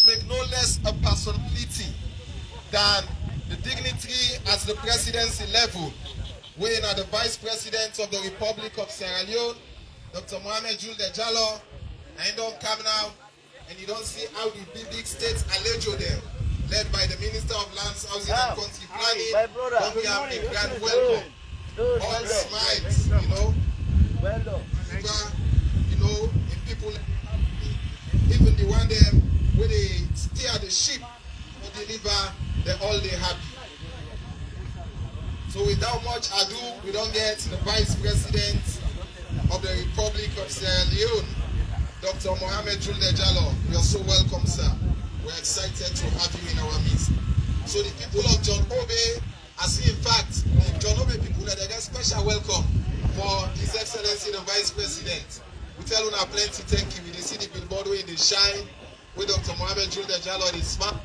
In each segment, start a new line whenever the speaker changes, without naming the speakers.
make no less a personality than the dignitary at the presidency level, weighing at the Vice President of the Republic of Sierra Leone, Dr. Mohamed Julde Jallow, and you don't come now, and you don't see how the big states allejo them, led by the Minister of Lands, Housing and Country Planning. Don't we have a grand welcome? All smiles, you know. You know, if people, even the one them where they steer the ship or deliver, they're all they happy. So without much ado, we don't get the Vice President of the Republic of Sierra Leone, Dr. Mohamed Julde Jallow. You're so welcome, sir. We're excited to have you in our midst. So the people of John Obey, I see in fact, the John Obey people, they get special welcome for His Excellency the Vice President. We tell you now plenty thank you. We see the billboard in the shine with Dr. Mohamed Julde Jallow, the smile.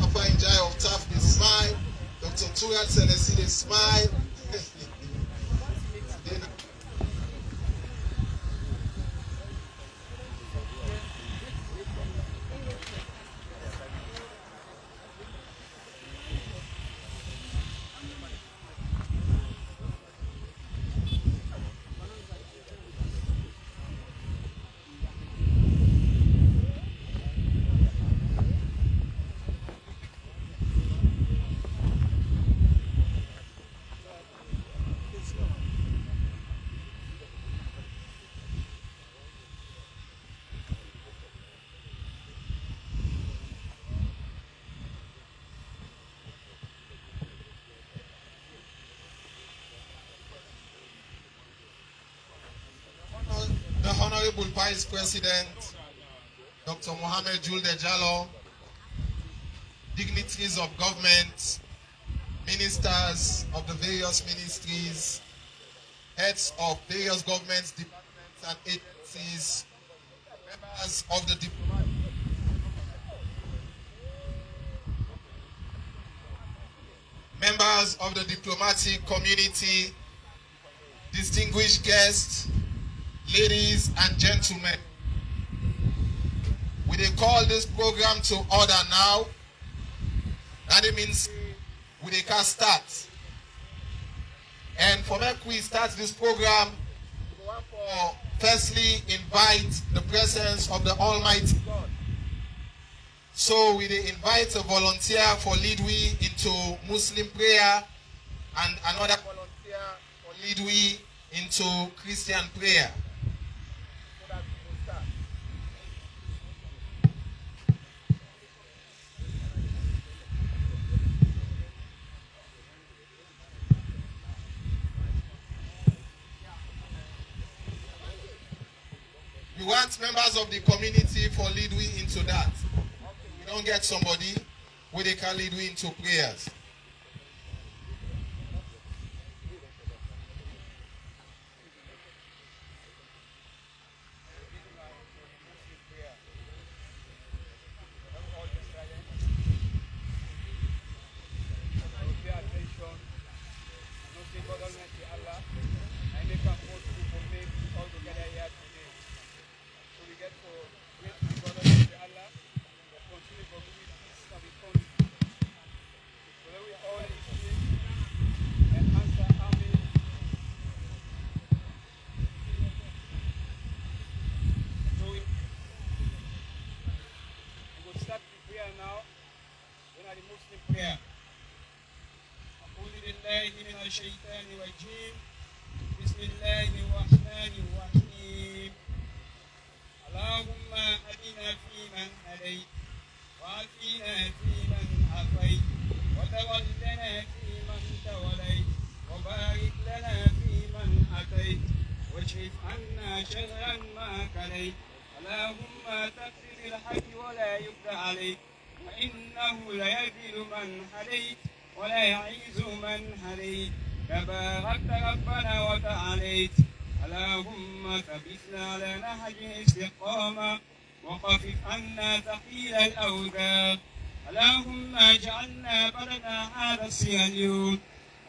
Papa Njai of TAF, the smile. Dr. Turan Senesi, the smile. The Honorable Vice President, Dr. Mohamed Julde Jallow, dignitaries of government, ministers of the various ministries, heads of various governments, departments and agencies, members of the diplomatic community, distinguished guests, ladies and gentlemen, we dey call this program to order now. That it means we dey can start. And for make we start this program, we want to firstly invite the presence of the Almighty God. So we dey invite a volunteer for lead we into Muslim prayer and another volunteer for lead we into Christian prayer. We want members of the community for lead we into that. We don't get somebody where they can lead we into prayers.
الشيطان الرجيم بسم الله الرحمن الرحيم اللهم أهدنا فيمن هديت وعافنا فيمن عافيت وتولنا فيمن توليت وبارك لنا فيمن أتيت واصرف عنا شر ما كليت اللهم تقسم بالحق ولا يقضى عليك فإنه لا يذل من هديت ولا يعز من هديت تباركت ربنا وتعاليت اللهم ثبتنا على نهج الاستقامة وخفف عنا ثقيل الأوزار اللهم اجعلنا بلدنا هذا الصيام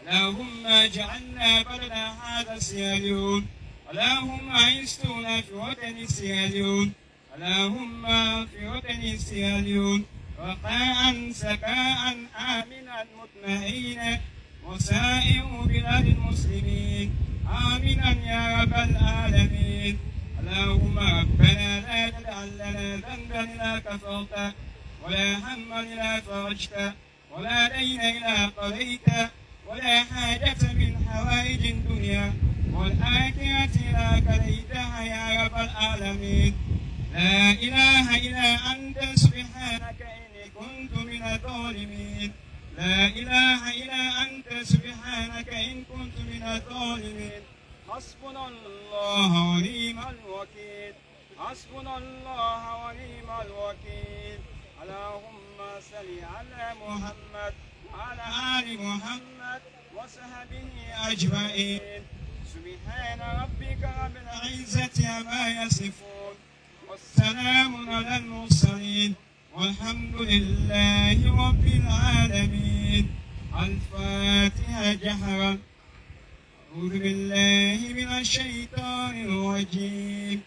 اللهم اجعلنا بلدنا هذا الصيام اللهم اعزنا في وطن الصيام اللهم في وطن سيراليون رخاء سكاء آمنا مطمئنا وسائر بلاد المسلمين آمنا يا رب العالمين. اللهم ربنا لا تجعل لنا ذنبا إلا كفرته ولا هما إلا فرجته ولا دين إلا قضيته ولا حاجة من حوائج الدنيا والآخرة إلا قضيتها يا رب العالمين. لا إله إلا أنت سبحانك إني كنت من الظالمين. لا إله إلا أنت سبحانك إن كنت من الظالمين. حسبنا الله ونعم الوكيل. حسبنا الله ونعم الوكيل. اللهم صل على محمد وعلى آل محمد وصحبه أجمعين. سبحان ربك رب العزة عما يصفون والسلام على المرسلين والحمد لله رب العالمين. الفاتحة جهرا. أعوذ بالله من الشيطان الرجيم.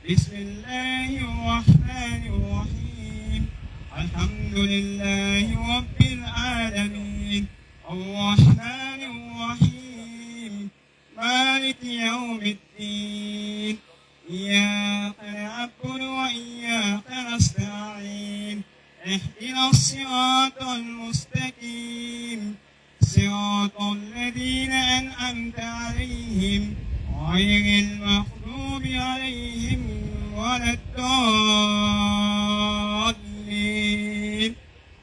بسم الله الرحمن الرحيم. الحمد لله رب العالمين الرحمن الرحيم مالك يوم الدين إياك نعبد وإياك نستعين اهدنا الصراط المستقيم صراط الذين أنعمت عليهم غير المغضوب عليهم ولا الضالين.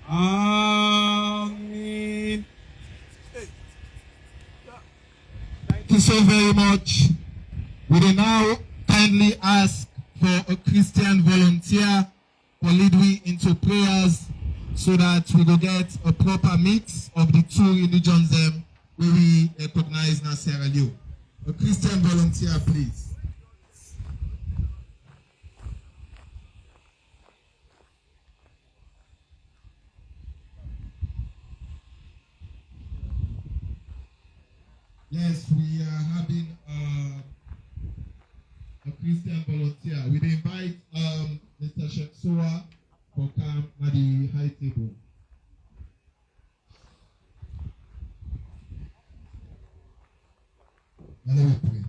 آمين.
Thank you so very much. We will now kindly ask for a Christian volunteer to lead we into prayers so that we will get a proper mix of the two religions where we recognize in Sierra Leone. A Christian volunteer, please. Yes, we are having a Christian volunteer. We invite Mr. Sheksoa for come at the high table.
Let me pray.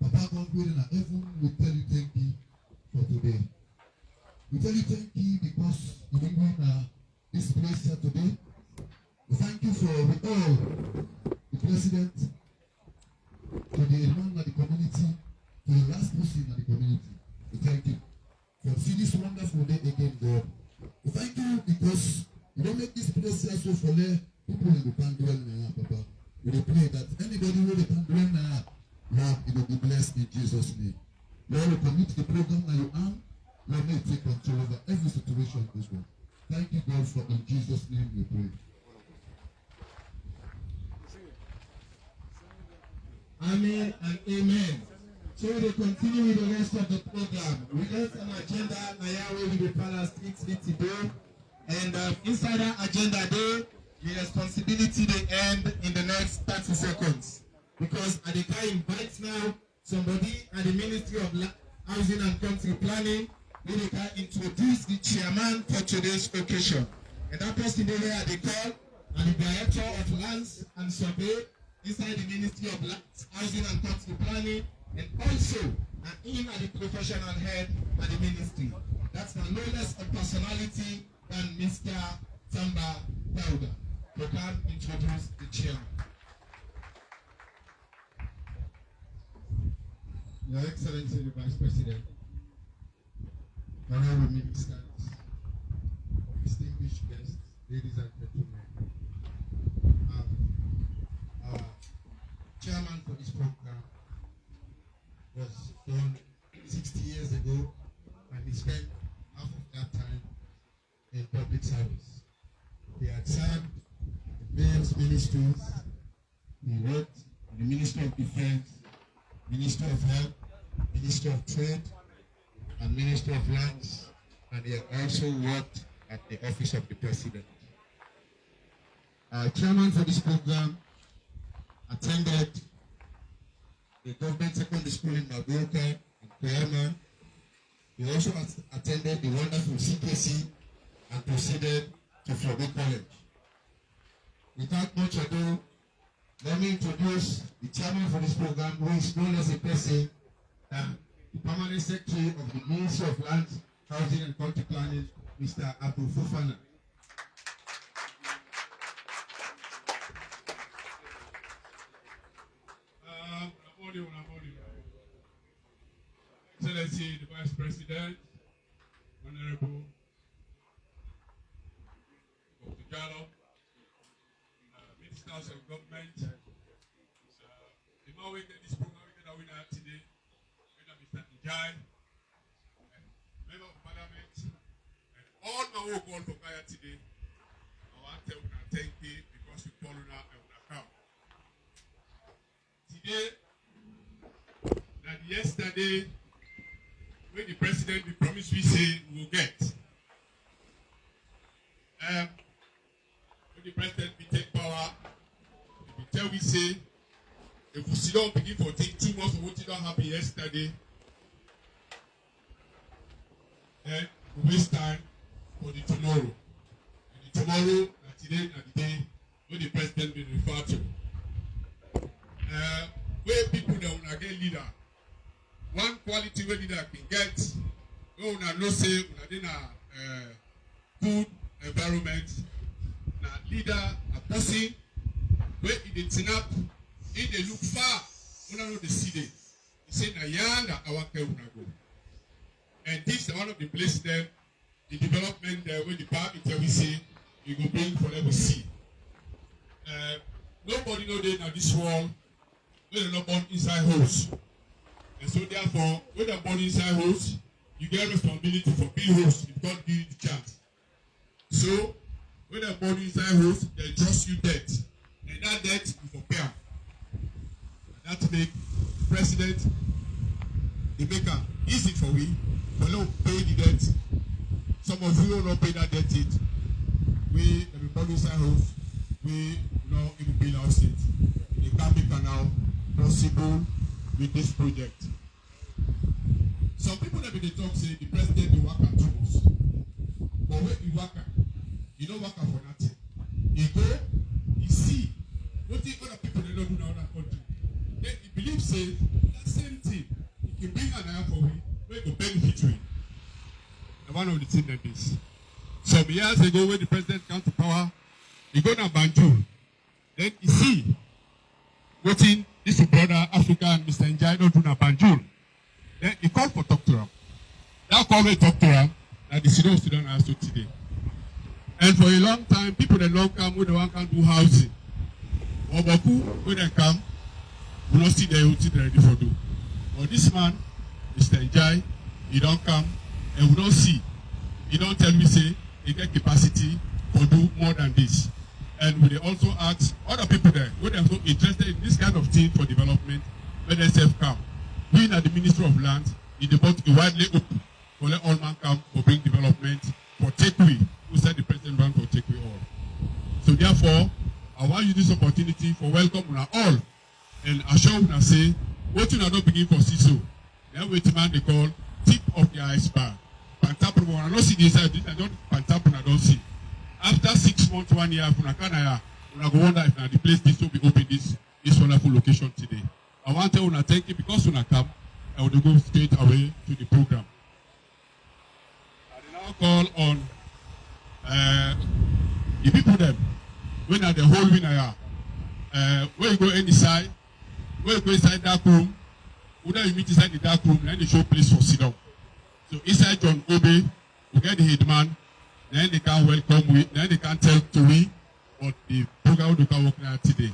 Papa God, we in heaven, we tell you thank you for today. We tell you thank you because you bring this place here today. We thank you for all the president, for the man of the community, for the last person in the community. We thank you for seeing this wonderful day again, God. We thank you because you don't make this place here so for the people in the Pandora, Papa. We pray that anybody who they can bring Lord, it will be blessed in Jesus' name. Lord, we commit the program that you are. Lord, may take control over every situation in this world. Thank you, God, for in Jesus' name we pray.
Amen and amen. So we will continue with the rest of the program. We got an agenda now with the Palace today. And inside that agenda day, the responsibility they end in the next 30 seconds. Because at the time invite now somebody at the Ministry of Housing and Country Planning, they can introduce the chairman for today's occasion. And that person there at the call and the Director of Lands and Survey inside the Ministry of Housing and Country Planning, and also in at the professional head at the ministry. That's no less a personality than Mr. Tamba Dauda. To come introduce the chairman.
Your Excellency the Vice President, honorable ministers, distinguished guests, ladies and gentlemen, chairman for this program was done 60 years ago, and he spent half of that time in public service. He had served in various ministries. He worked in the Ministry of Defense, Ministry of Health, Ministry of Trade, and Ministry of Lands, and he had also worked at the Office of the President. Chairman for this program attended the government secondary school in Magoka and Kuyama, He also attended the wonderful CKC and proceeded to Florida College. Without much ado, let me introduce the chairman for this program, who is known as a person, the permanent secretary of the Ministry of Land, Housing and Country Planning, Mr. Abdul Fofana.
Excellency, the Vice President, Honorable Dr. Jallo, Ministers of Government, the more we get this program, we get a winner today, Mr. Njai, Member of Parliament, and all my work call for Kaya today. I want to thank you because we call on and we come. Today, that yesterday, when the president we promised we say we will get. When the president we take power, we tell we say if we sit down begin for take 2 months of what did not happen yesterday, then we waste time for the tomorrow. And the tomorrow, today, and the day when the president will refer to. Where people that will get leader. One quality where leader can get, we will not say we are in a good environment. Now leader, a person, where it is up, if they look far, we don't know the city. He said, "Na yanda our care will go." And this is one of the places there, the development there, where the power we say we go bring for level C. Nobody know they now this world. We are not born inside house. And so therefore, when you're born inside house, you get responsibility for being host if God give you the chance. So, when you're born inside house, they trust you debt. And that debt you for pay. That make the president, the maker, easy for we, but not pay the debt. Some of you will not pay that debt yet. We, when we born inside house, we not even build our state. The Gambia Canal possible with this project. Some people that they talk say the president will work at 2 months. But when you work at, you don't work at for nothing. You go, you see what the other people they don't do in other country. Then you believe say that same thing. You can bring an eye for me, where you benefit you. And one of the things that is. Some years ago when the president came to power, he go to Banjul. Then you see what in this brother Africa and Mr. Njai don't do na Banjul. Then he called for doctoral. That called for doctoral that the student has to today. And for a long time, people that don't come when they want to do housing. Or Baku, when they come, we don't see the youth ready for do. But this man, Mr. Njai, he don't come and we don't see. He don't tell me say he get capacity to do more than this. And we also ask other people there who are so interested in this kind of thing for development, when they self come. We at the Ministry of Land, in the boat widely open for let all man come for bring development for takeaway. Who said the president ran for takeaway all. So therefore, I want you this opportunity for welcome all and assure you say what you not begin for CISO. Then wait man they call tip of the iceberg. Pantapro, I don't see this. I don't Pantapro, I don't see. After 6 months, 1 year, we go wonder if the place needs to be open this wonderful location today. I want to thank you because when I come, I will go straight away to the program. I now call on the people them when are the whole winner. When you go inside, when you go inside that room, whether you meet inside the dark room, then they show place for sit down. So inside John Obe, we get the headman. Then they can welcome we, then they can tell to we what the program we can work now today.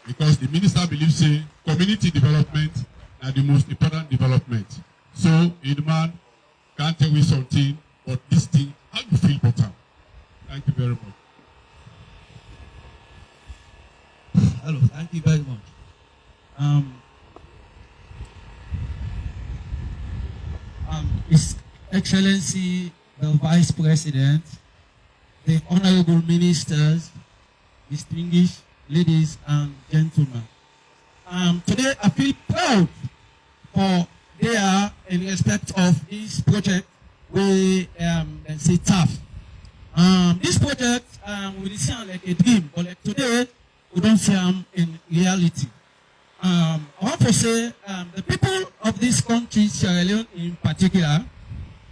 Because the minister believes say community development are the most important development. So Edman can't tell me something, but this thing, how you feel better? Thank you very much.
Hello, thank you very much. His Excellency the Vice President, the honorable ministers, distinguished ladies and gentlemen. Today I feel proud for they are in respect of this project we say TAF. This project we see like a dream, but like today we don't see them in reality. I want to say the people of this country, Sierra Leone in particular,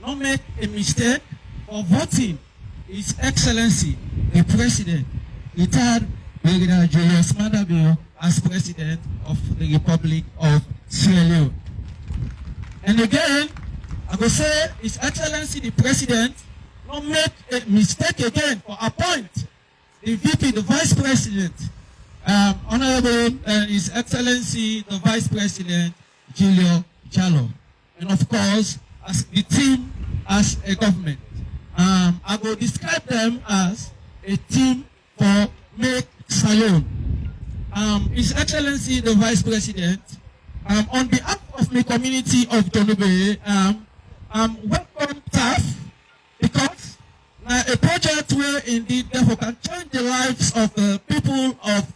don't make a mistake for voting His Excellency, the President, retired Brigadier Julius Madabio, as President of the Republic of Sierra Leone. And again, I will say His Excellency, the President, don't make a mistake again for appoint the VP, the Vice President, Honorable His Excellency, the Vice President, Julio Jallo. And of course, as the team, as a government. I will describe them as a team for Make Salone. His Excellency, the Vice President, on behalf of the community of Jonube, welcome TAF, because a project where indeed therefore can change the lives of the people of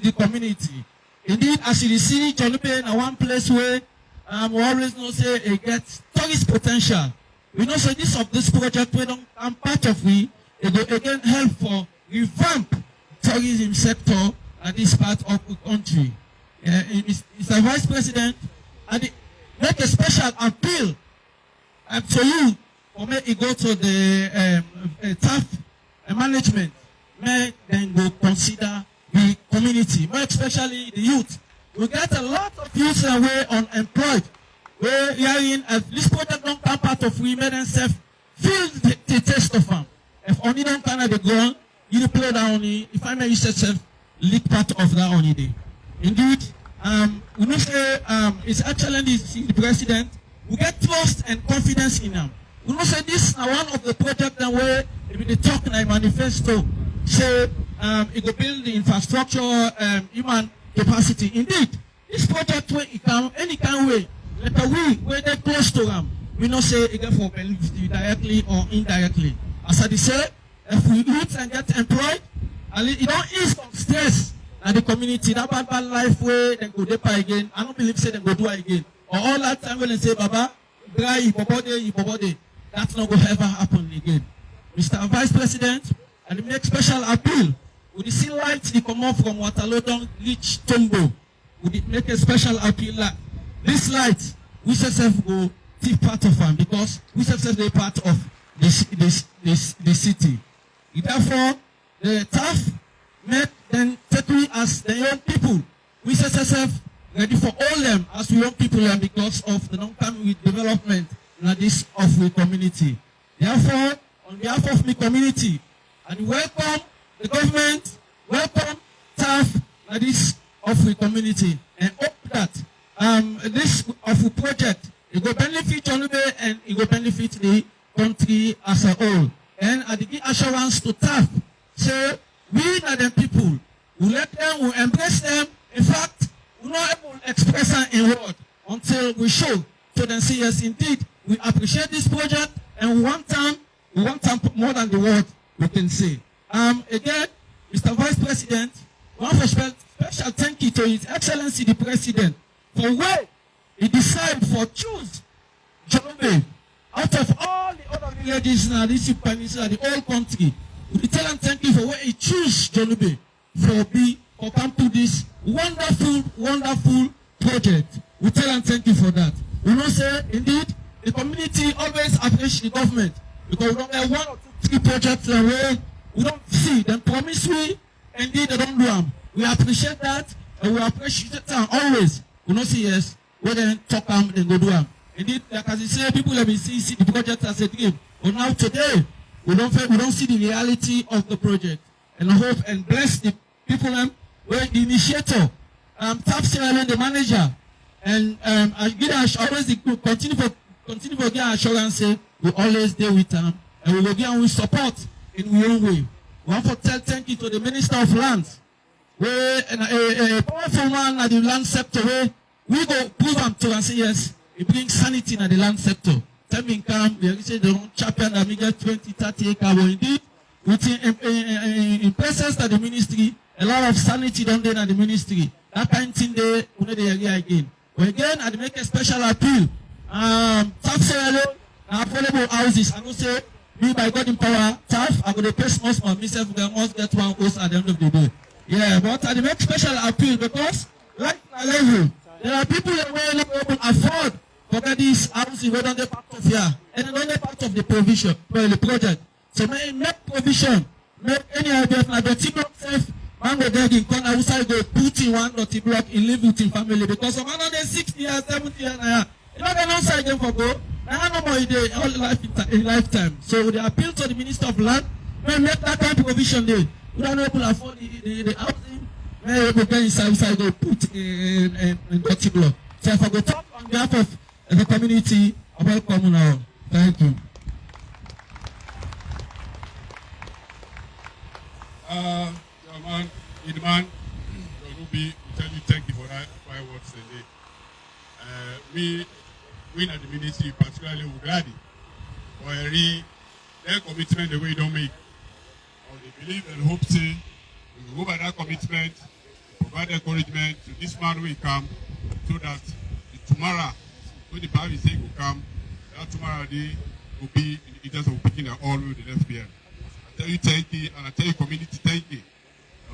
the community. Indeed, as you see, Jonube is one place where we always know say it gets tourist potential. We know say this project we don't come part of it will again help for revamp tourism sector at this part of the country. Mr. Vice President, and make a special appeal to you for me to go to the TAF management. May then go consider the community, more especially the youth. We get a lot of youth who are unemployed. We're hearing if this project don't come part of women and self feel the taste of them. If only don't kind of the ground, you play that only. If I may use yourself, leak part of that only day. Indeed, we know say His Excellency the President, we get trust and confidence in them. We know say this is one of the projects that where the talk in a manifesto say it will build the infrastructure, human capacity. Indeed, this project where it can any kind of way, like a we where they close to them, we not say again for benefit directly or indirectly. As I say, if we youth and get employed, it don't ease some stress at the community. That bad life where they go deeper again. I don't believe say they go do it again. Or all that time when they say Baba, dry ibobode, that's not going to ever happen again. Mr. Vice President, and make special appeal. Would you see lights that come off from Waterloo don't reach Tombo? Would it make a special appeal that this light, we self go take part of them because we self they part of this city. Therefore, the TAF make them take we as the young people. We self ready for all them as we young people and because of the non-come with development in this of the community. Therefore, on behalf of the community, and welcome the government, welcome TAF in this of the community, and hope that this of the project it will benefit Jonube and it will benefit the country as a whole. And I give assurance to TAF, say we are the people, we let them, we embrace them. In fact, we not able to express them in word until we show to them say yes indeed we appreciate this project and we want them more than the word we can say. Again, Mr. Vice President, we want to special thank you to His Excellency the President for where he decided for choose Jonube out of all the other villages in this peninsula, the whole country. We tell him thank you for where he choose Jonube for come to this wonderful project. We tell him thank you for that. We know say indeed the community always appreciates the government because we don't have 1 or 2, 3 projects where we don't see them promise we indeed they don't do them. We appreciate that and we appreciate them always. We don't see yes where they talk them and go do them. Indeed, like as you say, people have been see the project as a dream. But now today we don't see the reality of the project. And I hope and bless the people where the initiator, TAF Salone, the manager, and I give always the group continue for get assurance say we always deal with them and we will give them support in our own way. We want to tell thank you to the Minister of Lands, where a powerful man at the land sector where we go prove them to and say yes, it brings sanity in the land sector. Tell me come, we say the champion that we get 20, 30 acres. Indeed, in places that the ministry, a lot of sanity don't there in the ministry. That kind of thing they area again. But again, I make a special appeal TAF Salone, affordable houses. I go say, me by God in power, TAF, I go to pay small, myself, we must get one host at the end of the day. Yeah, but I make special appeal because, like I level, there are people that will not able to afford to get these houses whether they're part of here, and they're part of the provision, the project. So make provision, make any idea of the team itself. Man go there in corner outside go put in one dirty block in live with him family because some other 60 years, 70 years now. You know they don't side them for go. Now no more day all life in lifetime. So they appeal to the Minister of Land, may make that kind of provision there. We don't able to afford the housing, may able to get inside go put in dirty block. So if I go talk on behalf of the community about communal. Thank you.
Man, Idman, Ruby, tell you thank you for that five words today. We in the ministry, particularly Ugradi, for their commitment the way you don't make. Or they believe and hope say we will go by that commitment, provide encouragement to this man will come so that the tomorrow when the Bible say will come, that tomorrow day will be in the interest of picking the all with the left behind. I tell you thank you and I tell you community thank you.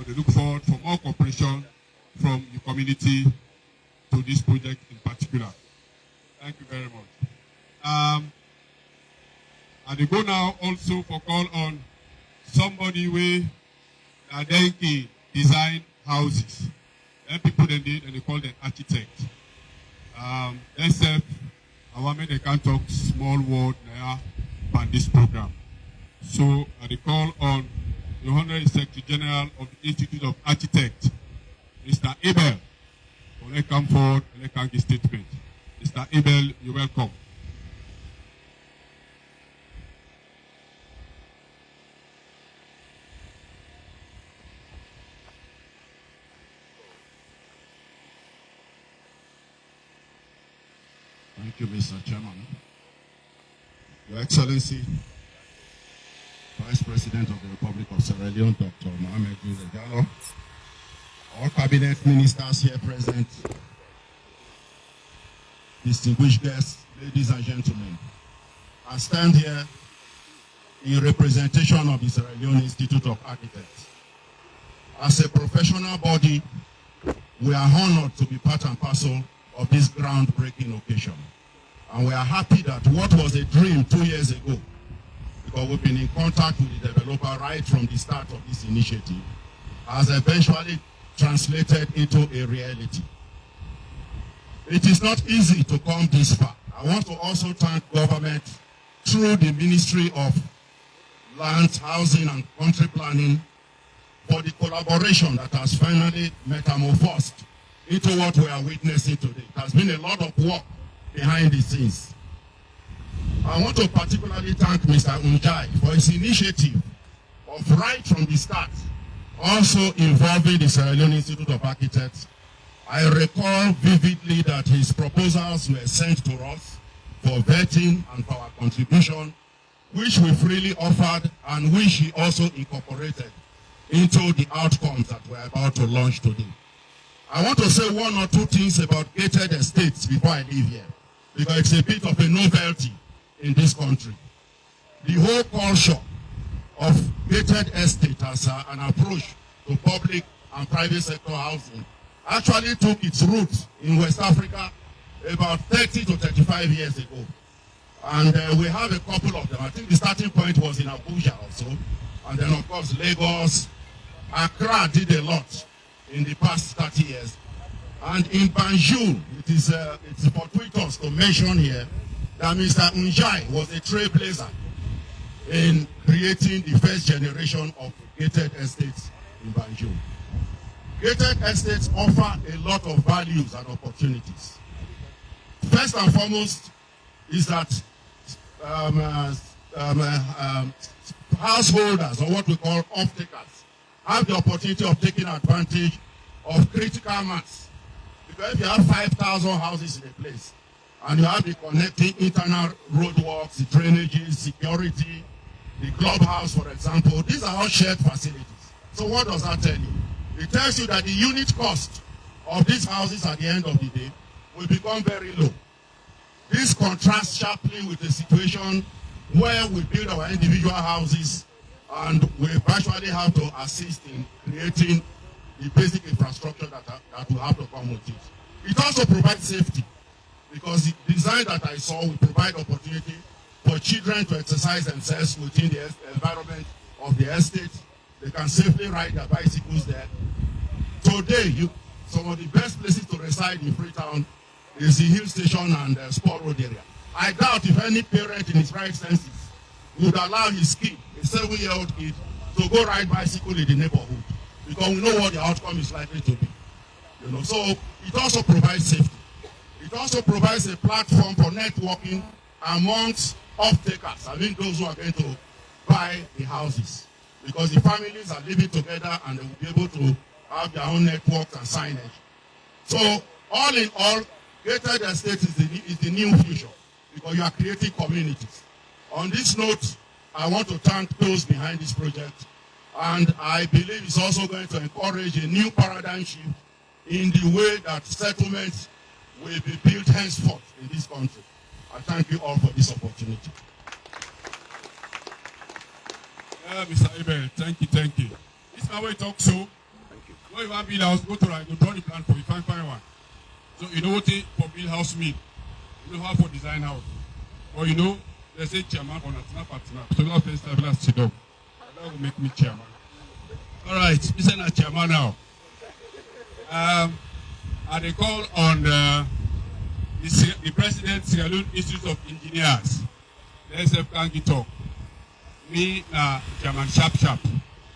They look forward for more cooperation from the community to this project in particular. Thank you very much. And they go now also for call on somebody where they design houses. And people then did and they call them architect. SF, our men they can talk small word now on this program. So they call on the Honorary Secretary General of the Institute of Architects, Mr. Abel, will come forward and can give statement. Mr. Abel, you're welcome.
Thank you, Mr. Chairman. Your Excellency, Vice President of the Republic of Sierra Leone, Dr. Mohamed Julde, all cabinet ministers here present, distinguished guests, ladies and gentlemen, I stand here in representation of the Sierra Leone Institute of Architects. As a professional body, we are honored to be part and parcel of this groundbreaking occasion. And we are happy that what was a dream 2 years ago, because we've been in contact with the developer right from the start of this initiative, has eventually translated into a reality. It is not easy to come this far. I want to also thank government through the Ministry of Land, Housing and Country Planning for the collaboration that has finally metamorphosed into what we are witnessing today. It has been a lot of work behind the scenes. I want to particularly thank Mr. Unjai for his initiative of right from the start, also involving the Sierra Leone Institute of Architects. I recall vividly that his proposals were sent to us for vetting and for our contribution, which we freely offered and which he also incorporated into the outcomes that we're about to launch today. I want to say one or two things about gated estates before I leave here, because it's a bit of a novelty in this country. The whole culture of gated estate as an approach to public and private sector housing actually took its roots in West Africa about 30 to 35 years ago. And we have a couple of them. I think the starting point was in Abuja also. And then of course Lagos, Accra did a lot in the past 30 years. And in Banjul, it's fortuitous to mention here that Mr. Unjai was a trailblazer in creating the first generation of gated estates in Banjul. Gated estates offer a lot of values and opportunities. First and foremost is that householders, or what we call off-takers, have the opportunity of taking advantage of critical mass. Because if you have 5,000 houses in a place, and you have the connecting internal roadworks, the drainages, security, the clubhouse, for example, these are all shared facilities. So what does that tell you? It tells you that the unit cost of these houses at the end of the day will become very low. This contrasts sharply with the situation where we build our individual houses and we virtually have to assist in creating the basic infrastructure that will have to come with it. It also provides safety because the design that I saw will provide opportunity for children to exercise themselves within the environment of the estate. They can safely ride their bicycles there. Today, some of the best places to reside in Freetown is the hill station and Sport Road area. I doubt if any parent in his right senses would allow his kid, a 7-year-old kid, to go ride bicycle in the neighborhood because we know what the outcome is likely to be. You know, so it also provides safety. It also provides a platform for networking amongst off-takers, I mean those who are going to buy the houses, because the families are living together and they will be able to have their own networks and signage. So all in all, gated estate is the new future because you are creating communities. On this note, I want to thank those behind this project, and I believe it's also going to encourage a new paradigm shift in the way that settlements will be built henceforth in this country. I thank you all for this opportunity.
Mr. Abel, thank you. This is how we talk so. Thank you. When you want to build a house, go to right, go draw the plan for you, find one. So you know what for build house mean. You know how for design house. Or you know, they say chairman on a partner. So now first time last sit down. That will make me chairman. All right, Mr. Chairman now. And they call on the President Sierra Leone Institute of Engineers. Let's have Kangi talk. Me, Chairman Sharp.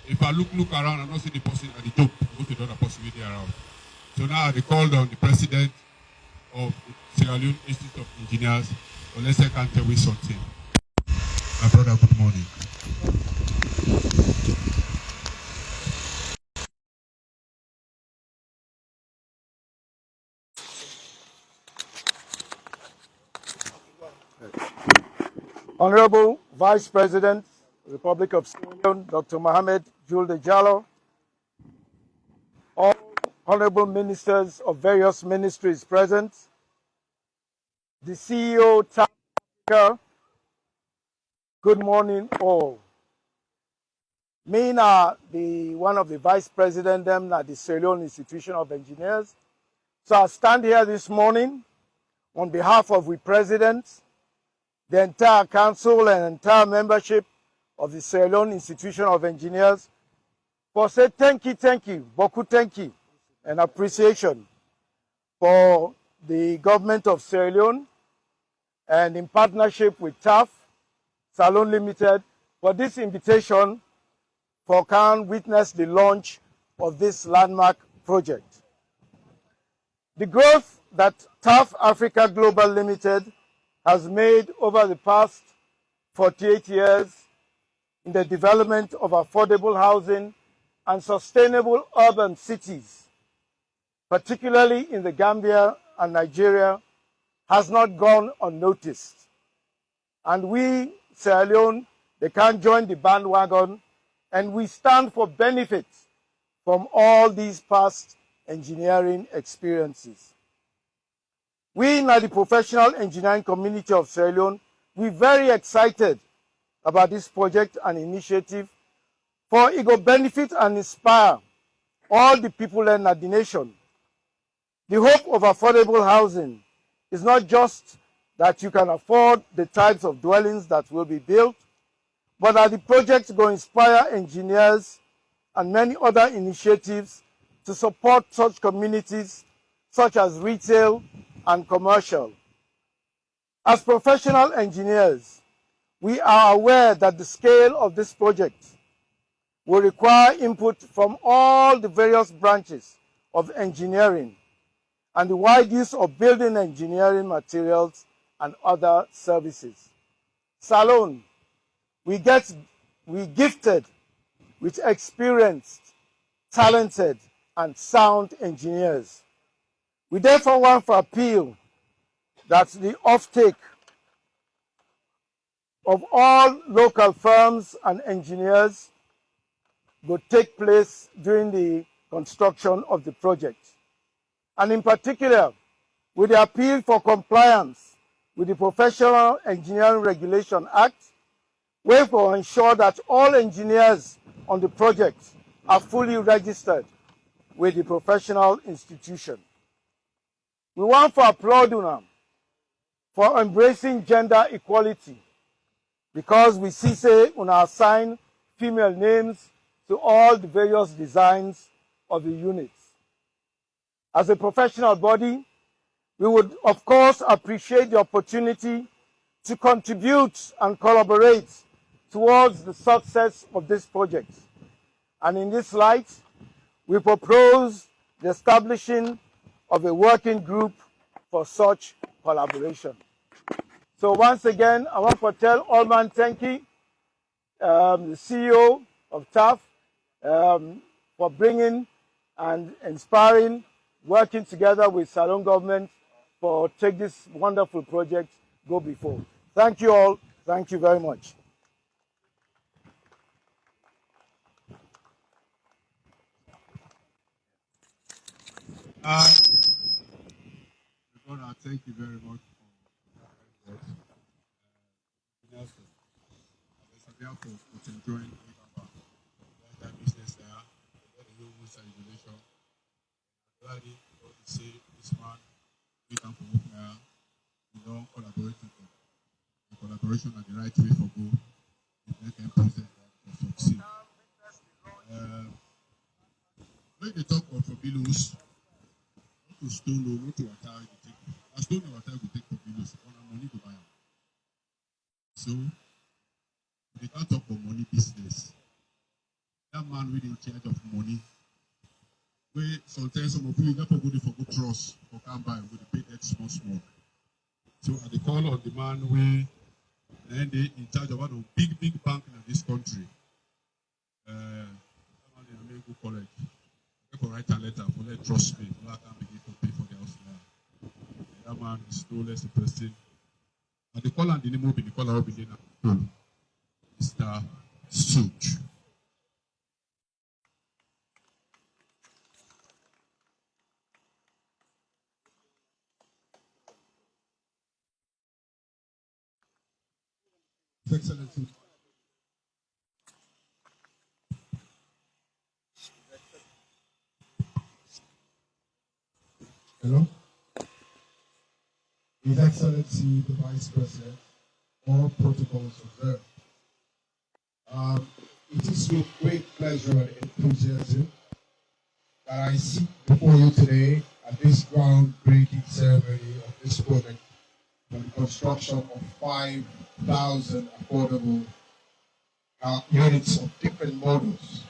If I look around and not see the person at the top, go to the other possibility around. So now they called on the President of the Sierra Leone Institute of Engineers. So let's say can tell me something.
My brother, good morning.
Honorable Vice President, Republic of Sierra Leone, Dr. Mohamed Julde Jallow, all honorable ministers of various ministries present, the CEO, TAF Africa, good morning all. Me one of the vice president them at the Sierra Leone Institution of Engineers. So I stand here this morning on behalf of the president, the entire council and entire membership of the Sierra Leone Institution of Engineers for say thank you, beaucoup thank you, and appreciation for the government of Sierra Leone and in partnership with TAF Salone Limited for this invitation for can witness the launch of this landmark project. The growth that TAF Africa Global Limited has made over the past 48 years in the development of affordable housing and sustainable urban cities, particularly in the Gambia and Nigeria, has not gone unnoticed. And we, Sierra Leone, they can't join the bandwagon, and we stand for benefits from all these past engineering experiences. We in the professional engineering community of Sierra Leone, we're very excited about this project and initiative, for it will benefit and inspire all the people in the nation. The hope of affordable housing is not just that you can afford the types of dwellings that will be built, but that the project will inspire engineers and many other initiatives to support such communities such as retail and commercial. As professional engineers, we are aware that the scale of this project will require input from all the various branches of engineering and the wide use of building engineering materials and other services. Salone, we gifted with experienced, talented, and sound engineers. We therefore want to appeal that the offtake of all local firms and engineers will take place during the construction of the project. And in particular, with the appeal for compliance with the Professional Engineering Regulation Act, which will ensure that all engineers on the project are fully registered with the professional institution. We want to applaud UNAM for embracing gender equality, because we see say UNA assign female names to all the various designs of the units. As a professional body, we would of course appreciate the opportunity to contribute and collaborate towards the success of this project. And in this light, we propose the establishing of a working group for such collaboration. So once again, I want to tell Allman Tenki, the CEO of TAF, for bringing and inspiring, working together with Salone government for take this wonderful project go before. Thank you all. Thank you very much.
Brother, thank you very much for that. Nelson, as a therefore, we can join with our business there, the new rules and regulation. Already, what we say, this man, we can promote now, we don't collaborate with them. The collaboration are the right way for go, if they can present that for succeed. When they talk of Fabilos, not to stone or not to attack the take. A stone or attack will take Fabilos on our money to buy them. So, they can't talk about money business. That man really in charge of money. Where sometimes some of you never go for good trust or can't buy, go to pay that small. So at the call of the man where then they in charge of one of big bank in this country. That man in American college. They can write a letter for let trust me, so I can begin to pay for the house now. That man is no less a person. At the call and the name will be the call of the Mr. Such.
Excellency. Hello? His Excellency, the Vice President, all protocols observed. It is with great pleasure and enthusiasm that I sit before you today at this groundbreaking ceremony of this project for the construction of 5,000 affordable units of different models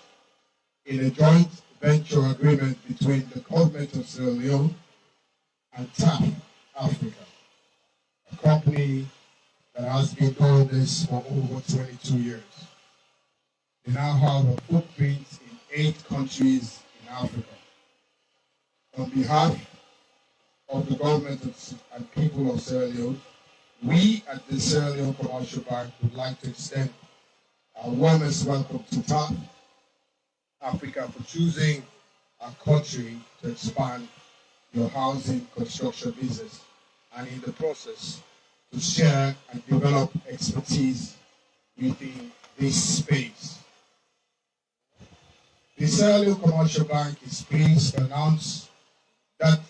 in a joint venture agreement between the government of Sierra Leone and TAF Africa, a company that has been doing this for over 22 years. They now have a footprint in 8 countries in Africa. On behalf of the government and people of Sierra Leone, we at the Sierra Leone Commercial Bank would like to extend our warmest welcome to TAF Africa for choosing our country to expand your housing construction business, and in the process to share and develop expertise within this space. The Sierra Leone Commercial Bank is pleased to announce that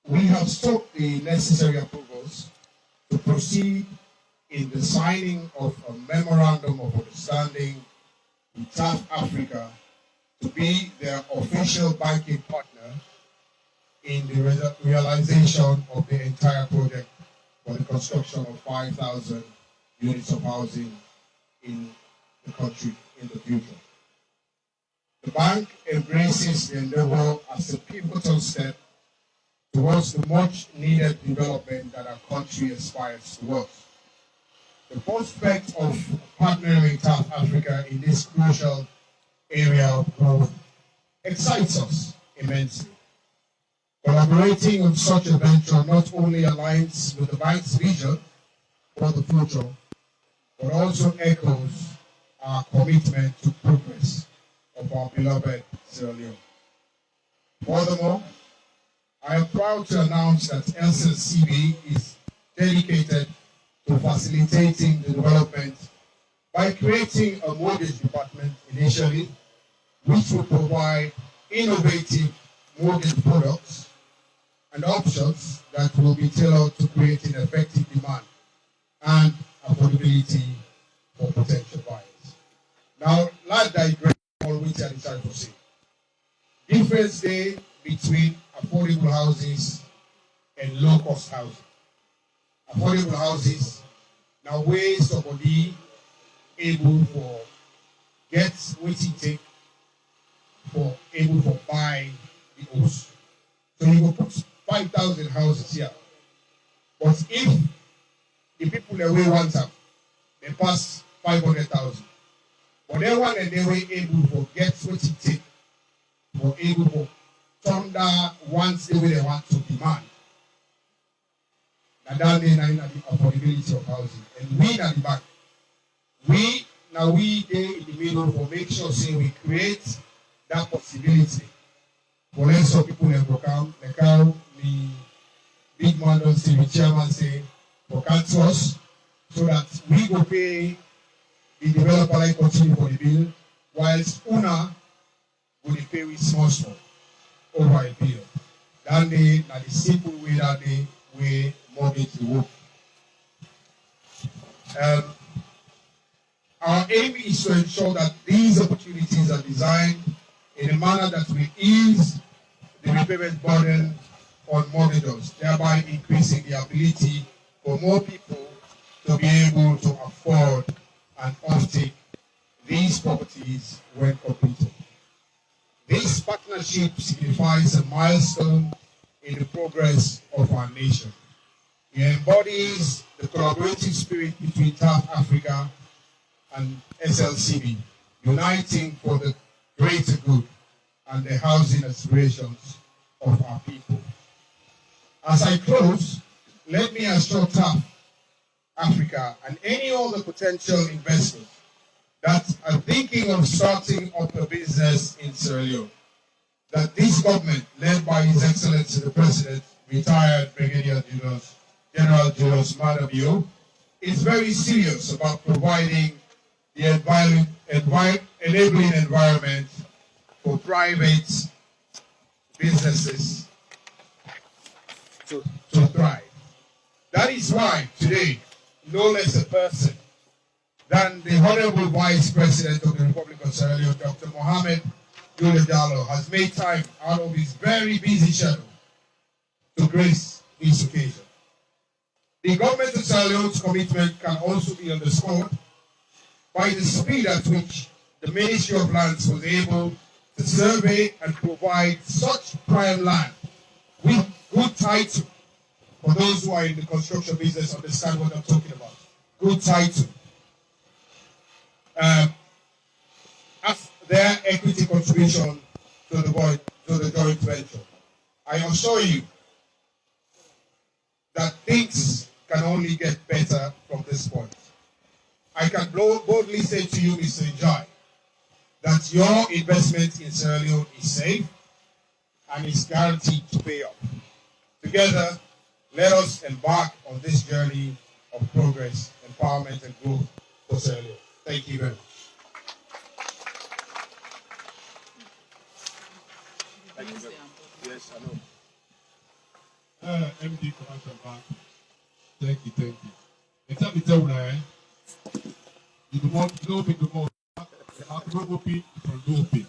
we have sought the necessary approvals to proceed in the signing of a memorandum of understanding with TAF Africa to be their official banking partner in the realization of the entire project for the construction of 5,000 units of housing in the country in the future. The bank embraces the endeavor as a pivotal step towards the much needed development that our country aspires towards. The prospect of partnering with TAF Africa in this crucial area of growth excites us immensely. Collaborating on such a venture not only aligns with the bank's vision for the future, but also echoes our commitment to progress of our beloved Sierra Leone. Furthermore, I am proud to announce that LCCB is dedicated to facilitating the development by creating a mortgage department initially, which will provide innovative mortgage products and options that will be tailored to creating effective demand and affordability for potential buyers. Now, let's digress on which I decided to say. Difference there between affordable houses and low-cost housing. Affordable houses, now where somebody able for get what he take for able for buy the house. So you go put 5,000 houses here. But if the people that we want them, they pass 500,000. But they want and they were able to get what it take for able to turn down once they want to demand. Now that means the affordability of housing. And we at the back, we there in the middle for make sure say we create that possibility. For let some people that will come, the big man don't say, the chairman say, for councils, so that we go pay the developer like continue for the bill, whilst owner will pay with small over a period. That day, the simple way that day, we mortgage the work. Our aim is to ensure that these opportunities are designed in a manner that will ease the repayment burden on mortgagors, thereby increasing the ability for more people to be able to afford and offtake these properties when completed. This partnership signifies a milestone in the progress of our nation. It embodies the collaborative spirit between TAF Africa and SLCB, uniting for the greater good and the housing aspirations of our people. As I close, let me assure TAF Africa and any other potential investors that are thinking of starting up a business in Sierra Leone, that this government, led by His Excellency the President, retired Brigadier General Julius Madabio, is very serious about providing the enabling environment for private businesses to thrive. That is why today, no less a person than the Honorable Vice President of the Republic of Sierra Leone, Dr. Mohamed Julde Jallow, has made time out of his very busy schedule to grace this occasion. The government of Sierra Leone's commitment can also be underscored by the speed at which the Ministry of Lands was able to survey and provide such prime land with good title. For those who are in the construction business understand what I'm talking about. Good title. As their equity contribution to the joint venture. I assure you that things can only get better from this point. I can boldly say to you, Mr. Njai, that your investment in Sierra Leone is safe and is guaranteed to pay off. Together, let us embark on this journey of progress, empowerment, and growth for Sierra Leone. Thank you very much. Thank you very much. Yes, I know.
MD Commercial Bank. Thank you. It's a bit of the more from low pay.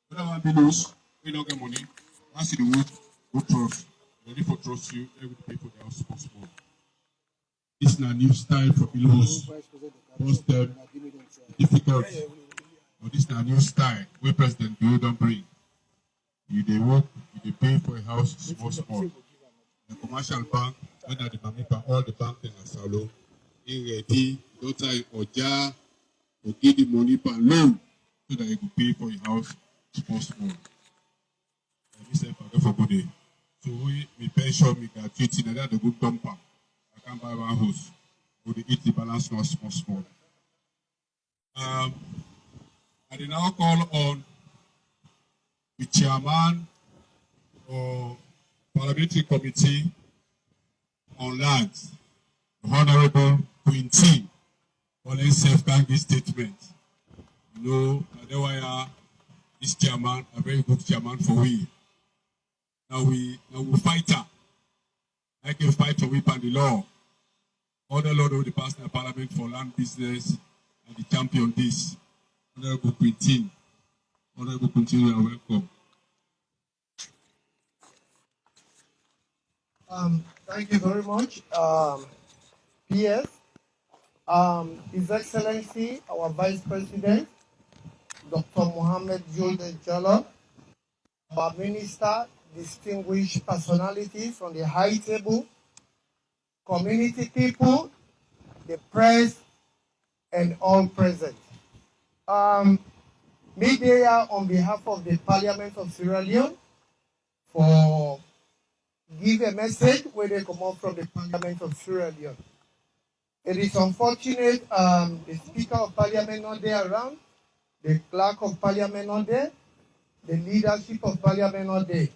When I want to lose, we don't get money. I see the work, go trust. Ready for trust you, every people that are responsible. It's not a new style for Belos. Most difficult. But this is a new style where President Bill don't bring. You they work, you they pay for a house, small. The commercial bank, when the money for all the banks in the salon, in ready, daughter Oja, or give the money per loan so that you can pay for your house, small. And this is for good day. So we pension, we gratuity, and that's a good dumper. I can't buy one house. But the eat the balance not small. I did now call on the chairman or parliamentary committee on lands Honorable Quinty, on a self-gang statement. You know, Adewaya is chairman, a very good chairman for we. Now we fight her. I can fight for we and the law. Other Lord of the Personal Parliament for Land Business and the champion this. Honorable Quinty. Honorable Quinty, you are welcome.
Thank you very much. PS, His Excellency, our Vice President, Dr. Mohammed Julde Jallo, our Minister, distinguished personalities from the high table, community people, the press, and all present. Media, on behalf of the Parliament of Sierra Leone, for give a message where they come out from the Parliament of Sierra Leone. It is unfortunate the Speaker of Parliament not there around, the Clerk of Parliament not there, the leadership of Parliament not there,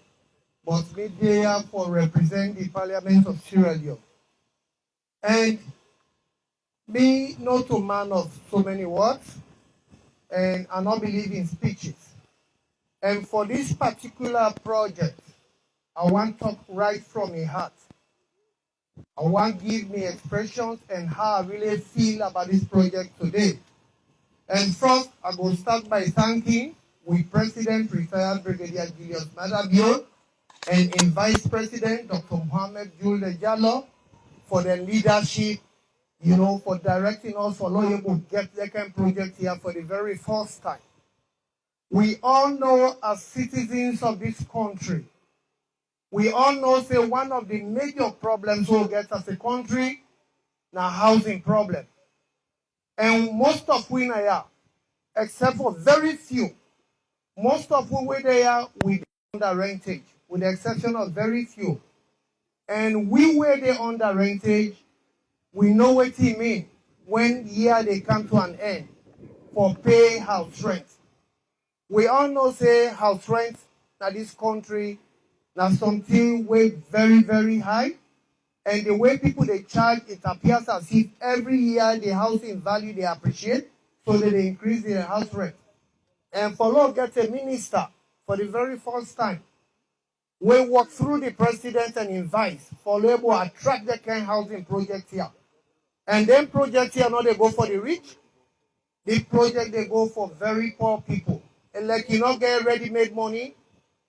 but media for represent the Parliament of Sierra Leone. And me not a man of so many words, and I not believe in speeches. And for this particular project, I want to talk right from my heart. I want to give me expressions and how I really feel about this project today. And first, I will start by thanking with President Retired Brigadier Julius Madabio and in Vice President Dr. Mohammed Julde Jallo for their leadership, you know, for directing us for able to get the kind of project here for the very first time. We all know as citizens of this country, we all know say one of the major problems we get as a country now housing problem. And most of we are, except for very few, most of we were there with under rentage, with the exception of very few. And we were there under rentage, we know what it means when year they come to an end for pay house rent. We all know say house rent in this country now something way very, very high. And the way people they charge, it appears as if every year the housing value they appreciate, so that they increase their house rent. And for Lord get a minister for the very first time, we walk through the president and invite for labor attract the kind housing project here. And then project here not they go for the rich, the project they go for very poor people. And like you not get ready-made money,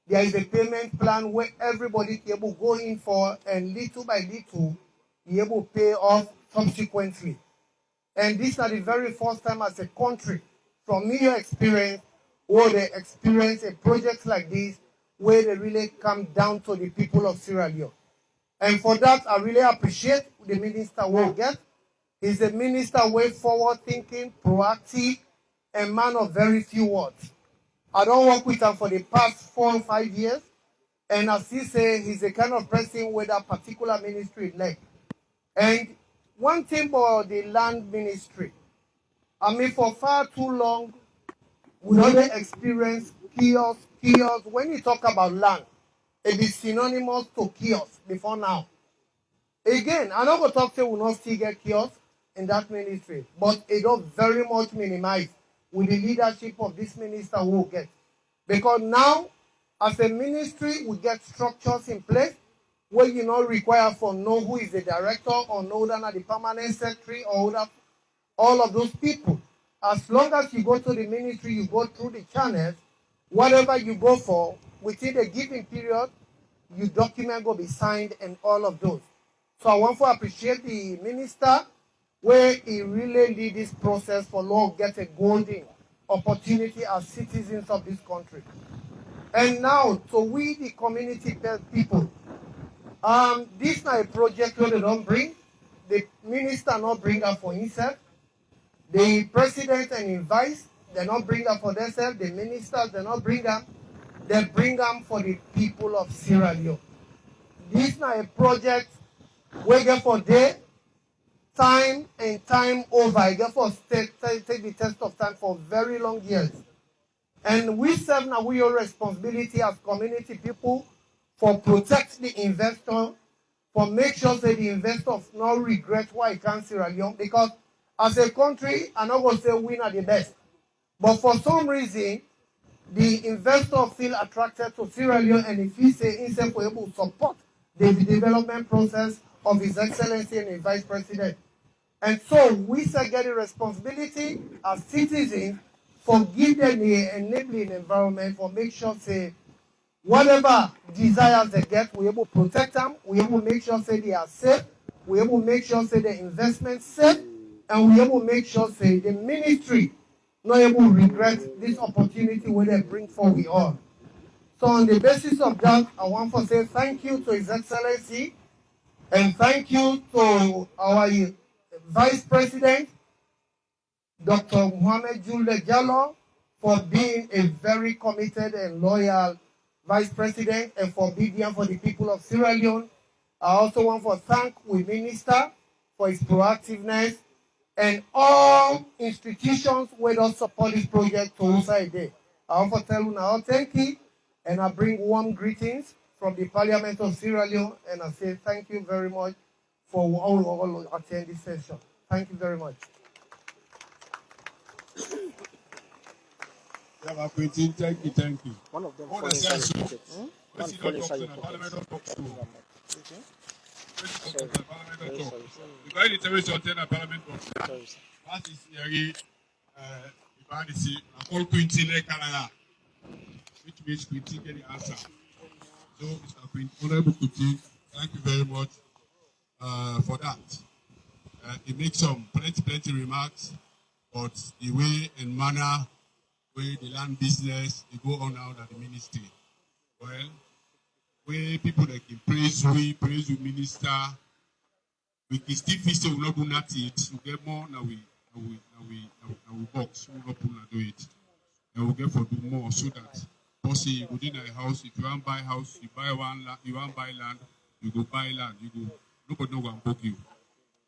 there is a payment plan where everybody can able go in for and little by little be able to pay off subsequently. And this is the very first time as a country, from your experience, where they experience a project like this, where they really come down to the people of Sierra Leone. And for that, I really appreciate the minister will get. He's a minister way forward thinking, proactive, and man of very few words. I don't work with him for the past 4 or 5 years. And as he say, he's the kind of person with a particular ministry like. And one thing about the land ministry, I mean, for far too long, we don't experience chaos. When you talk about land, it is synonymous to chaos before now. Again, I'm not going to talk say we not still get chaos in that ministry, but it does very much minimize with the leadership of this minister who will get. Because now, as a ministry, we get structures in place where you not require for know who is the director or know that the permanent secretary or that, all of those people. As long as you go to the ministry, you go through the channels, whatever you go for, within a given period, your document will be signed and all of those. So I want to appreciate the minister where he really lead this process for Lord get a golden opportunity as citizens of this country. And now, so we the community people, this is not a project where they don't bring, the minister not bring up for himself, the president and his vice, they not bring up for themselves, the ministers, they not bring them, they bring them for the people of Sierra Leone. This is not a project where get for day, time and time over. I get for take the test of time for very long years. And we serve now your responsibility as community people for protect the investor, for make sure that the investors not regret why it can't Sierra Leone, because as a country, I'm not going to say we are the best. But for some reason, the investor feel attracted to Sierra Leone, and if he say himself will able to support the development process of His Excellency and the Vice President. And so we say get a responsibility as citizens for give them the enabling environment, for make sure say whatever desires they get, we able to protect them, we able to make sure say they are safe, we able to make sure say the investment safe, and we able to make sure say the ministry not able to regret this opportunity when they bring forward all. So on the basis of that, I want to say thank you to His Excellency, and thank you to our Vice President, Dr. Mohamed Julde Jallow, for being a very committed and loyal Vice President, and for being there for the people of Sierra Leone. I also want to thank the Minister for his proactiveness, and all institutions who don't support this project to outside day. I want to tell you now thank you, and I bring warm greetings from the Parliament of Sierra Leone, and I say thank you very much for all who attend this session. Thank you very much.
Thank you.
One of them
All
follow
the
inside
session.
your pocket. One follow inside your pocket.
Because it's always on the Parliament box. That is very Ibanisi, I call Quintile Canada, which means Quintile get the answer. So, Mr. Quint, Honorable Quintile, thank you very much for that. He makes some plenty remarks, but the way and manner where the land business they go on now at the ministry. Well, where people that can praise the minister, we can still feel say we not do nothing. We get more now we box. We not do it. And we get for do more so that possibly within a house, if you want to buy house, you buy one land, you want to buy land, you go buy land, you go nobody no going to book you.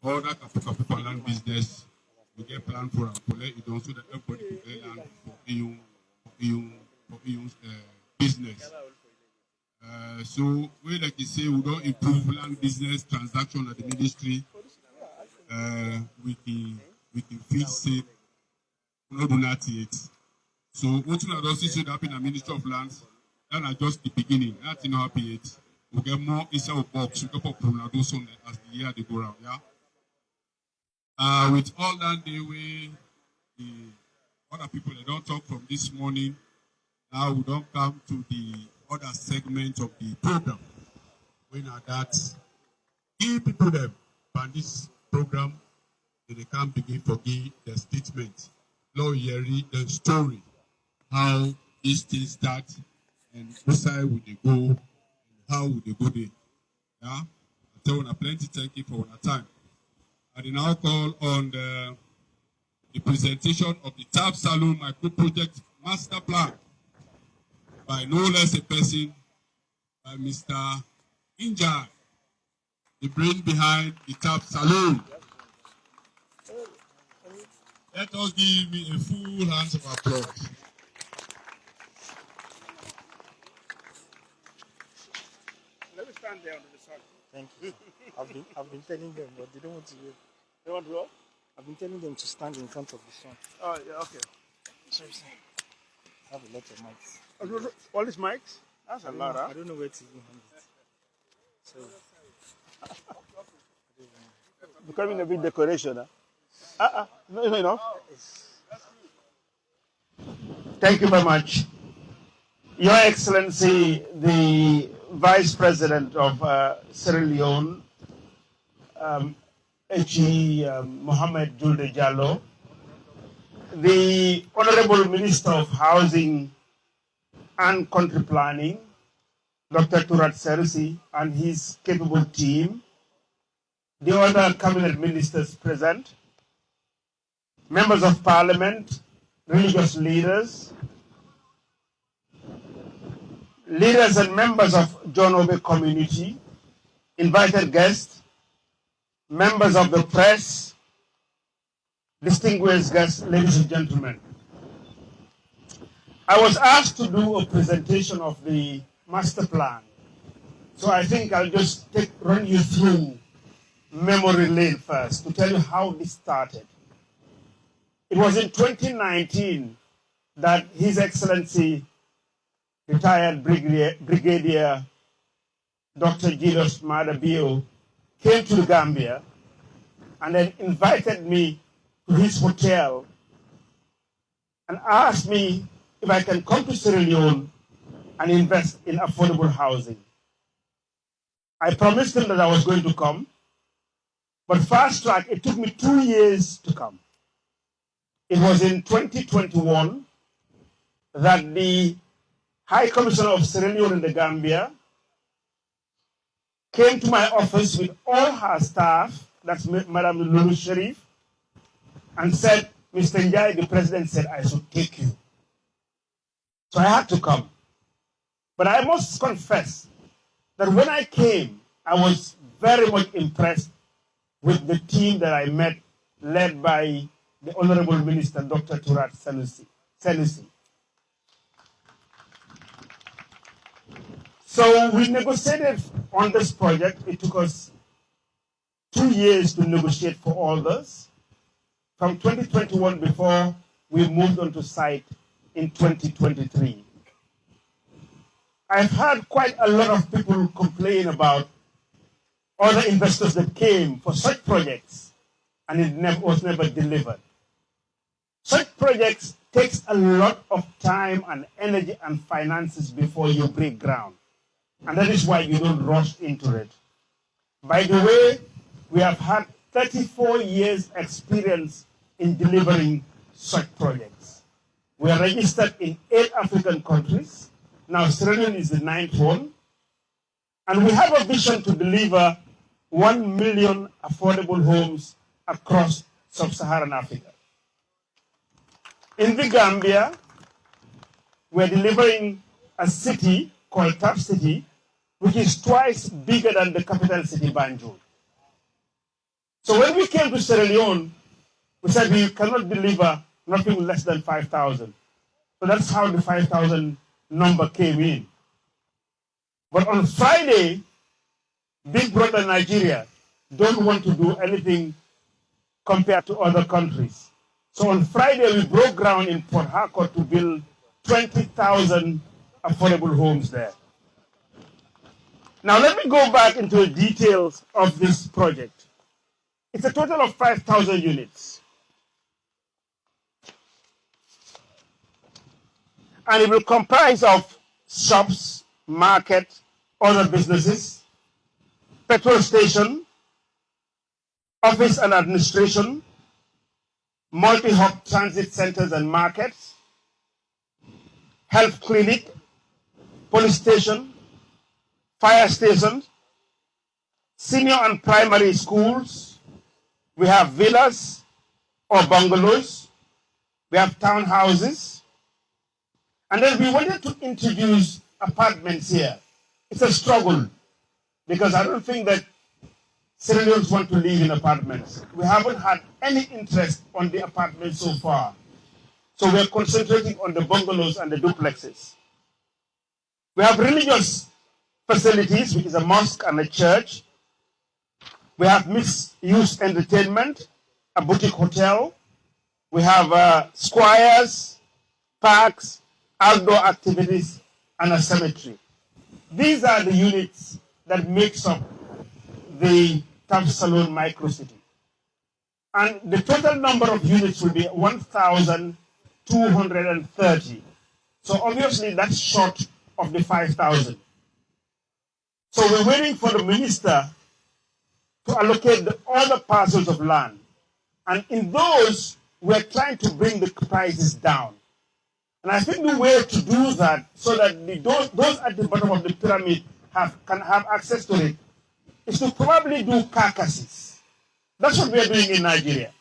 All that kapu land business, we get plan for and collect it also that everybody can get land for business. So we like to say we don't improve land business transaction at the ministry. We can fix it. We not do that yet. So what you also see that in the Ministry of Lands, that are just the beginning. That's not happy yet. We get more inside of box. We get more do something as the year they go around. Yeah. With all that the way the other people they don't talk from this morning, now we don't come to the other segment of the program. When are that give people them by this program, they can begin to give their statement, lawyery, the story, how these things start, and what side would they go, and how would they go there. Yeah, I tell you plenty. Thank you for your time. I now call on the presentation of the TAF Salone micro project master plan by no less a person, by Mr. Injai, the brain behind the TAF Salone. Let us give me a full hand of applause.
Let me stand there under the sun. Thank you. I've been telling them, but they don't want to hear. They want to what? I've been telling them to stand in front of the sun. Oh yeah, okay. Sorry. I have a lot of mics. All these mics? That's a lot, huh? I don't know where to even hand it. So becoming a big decoration, huh? No, enough. Thank you very much. Your Excellency, the Vice President of Sierra Leone, H.E. Mohamed Julde Jallow, the Honorable Minister of Housing and Country Planning, Dr. Turat Serisi, and his capable team, the other cabinet ministers present, members of parliament, religious leaders, leaders and members of John Obey community, invited guests, members of the press, distinguished guests, ladies and gentlemen. I was asked to do a presentation of the master plan
So I think I'll just run you through memory lane first to tell you how this started. It was in 2019 that His Excellency retired Brigadier Dr. Julius Maada Bio came to the Gambia and then invited me to his hotel and asked me if I can come to Sierra Leone and invest in affordable housing. I promised him that I was going to come, but fast track, it took me 2 years to come. It was in 2021 that the High Commissioner of Sierra Leone in the Gambia came to my office with all her staff, that's Madam Lulu Sharif, and said, Mr. Njai, the president said I should take you. So I had to come. But I must confess that when I came, I was very much impressed with the team that I met, led by the Honorable Minister, Dr. Turat Sanusi. So we negotiated on this project. It took us 2 years to negotiate for all this. From 2021 before we moved on to site in 2023. I've had quite a lot of people complain about other investors that came for such projects and it was never delivered. Such projects takes a lot of time and energy and finances before you break ground. And that is why you don't rush into it. By the way, we have had 34 years experience in delivering such projects. We are registered in 8 African countries. Now Sierra Leone is the 9th one. And we have a vision to deliver 1 million affordable homes across sub-Saharan Africa. In the Gambia, we're delivering a city called TAF City, which is twice bigger than the capital city, Banjul. So when we came to Sierra Leone, we said we cannot deliver nothing less than 5,000. So that's how the 5,000 number came in. But on Friday, Big Brother Nigeria don't want to do anything compared to other countries. So on Friday, we broke ground in Port Harcourt to build 20,000 affordable homes there. Now let me go back into the details of this project. It's a total of 5,000 units. And it will comprise of shops, market, other businesses, petrol station, office and administration, multi-hub transit centers and markets, health clinic, police station, fire stations, senior and primary schools. We have villas or bungalows. We have townhouses. And then we wanted to introduce apartments here. It's a struggle because I don't think that Sierra Leoneans want to live in apartments. We haven't had any interest on the apartments so far. So we're concentrating on the bungalows and the duplexes. We have religious facilities, which is a mosque and a church. We have mixed-use entertainment, a boutique hotel. We have squares, parks, outdoor activities, and a cemetery. These are the units that makes up the TAF Salone microcity. And the total number of units will be 1,230. So obviously that's short of the 5,000. So we're waiting for the minister to allocate the other parcels of land. And in those, we're trying to bring the prices down. And I think the way to do that, so that those at the bottom of the pyramid can have access to it, is to probably do carcasses. That's what we are doing in Nigeria.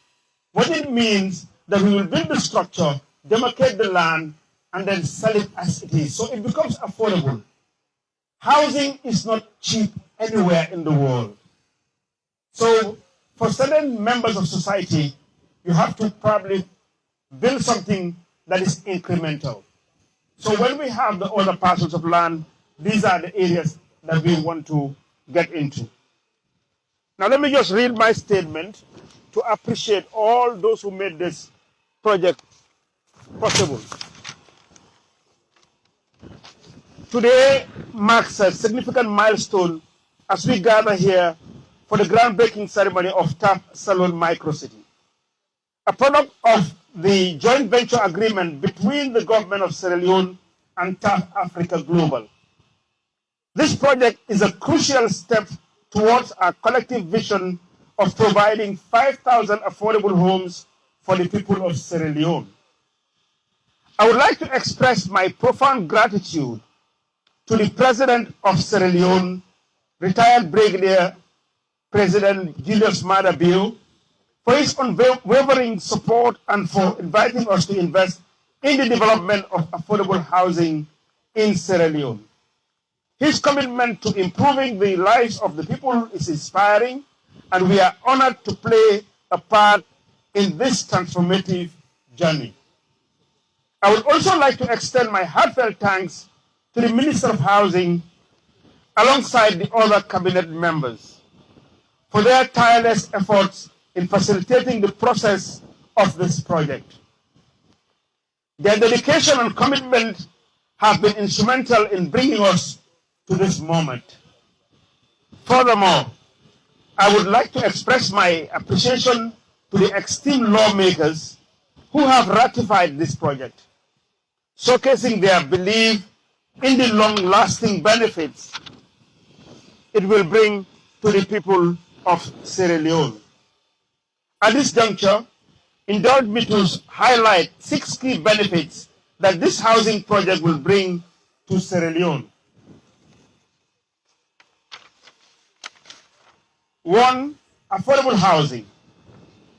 What it means that we will build the structure, demarcate the land, and then sell it as it is. So it becomes affordable. Housing is not cheap anywhere in the world. So for certain members of society, you have to probably build something that is incremental. So when we have the other parcels of land, these are the areas that we want to get into. Now let me just read my statement to appreciate all those who made this project possible. Today marks a significant milestone as we gather here for the groundbreaking ceremony of TAF Salone Microcity, a product of the joint venture agreement between the government of Sierra Leone and TAF Africa Global. This project is a crucial step towards our collective vision of providing 5,000 affordable homes for the people of Sierra Leone. I would like to express my profound gratitude to the President of Sierra Leone, retired Brigadier President Julius Maada Bio, for his unwavering support and for inviting us to invest in the development of affordable housing in Sierra Leone. His commitment to improving the lives of the people is inspiring, and we are honored to play a part in this transformative journey. I would also like to extend my heartfelt thanks to the Minister of Housing, alongside the other cabinet members, for their tireless efforts in facilitating the process of this project. Their dedication and commitment have been instrumental in bringing us to this moment. Furthermore, I would like to express my appreciation to the esteemed lawmakers who have ratified this project, showcasing their belief in the long-lasting benefits it will bring to the people of Sierra Leone. At this juncture, indulge me to highlight 6 key benefits that this housing project will bring to Sierra Leone. 1. Affordable housing.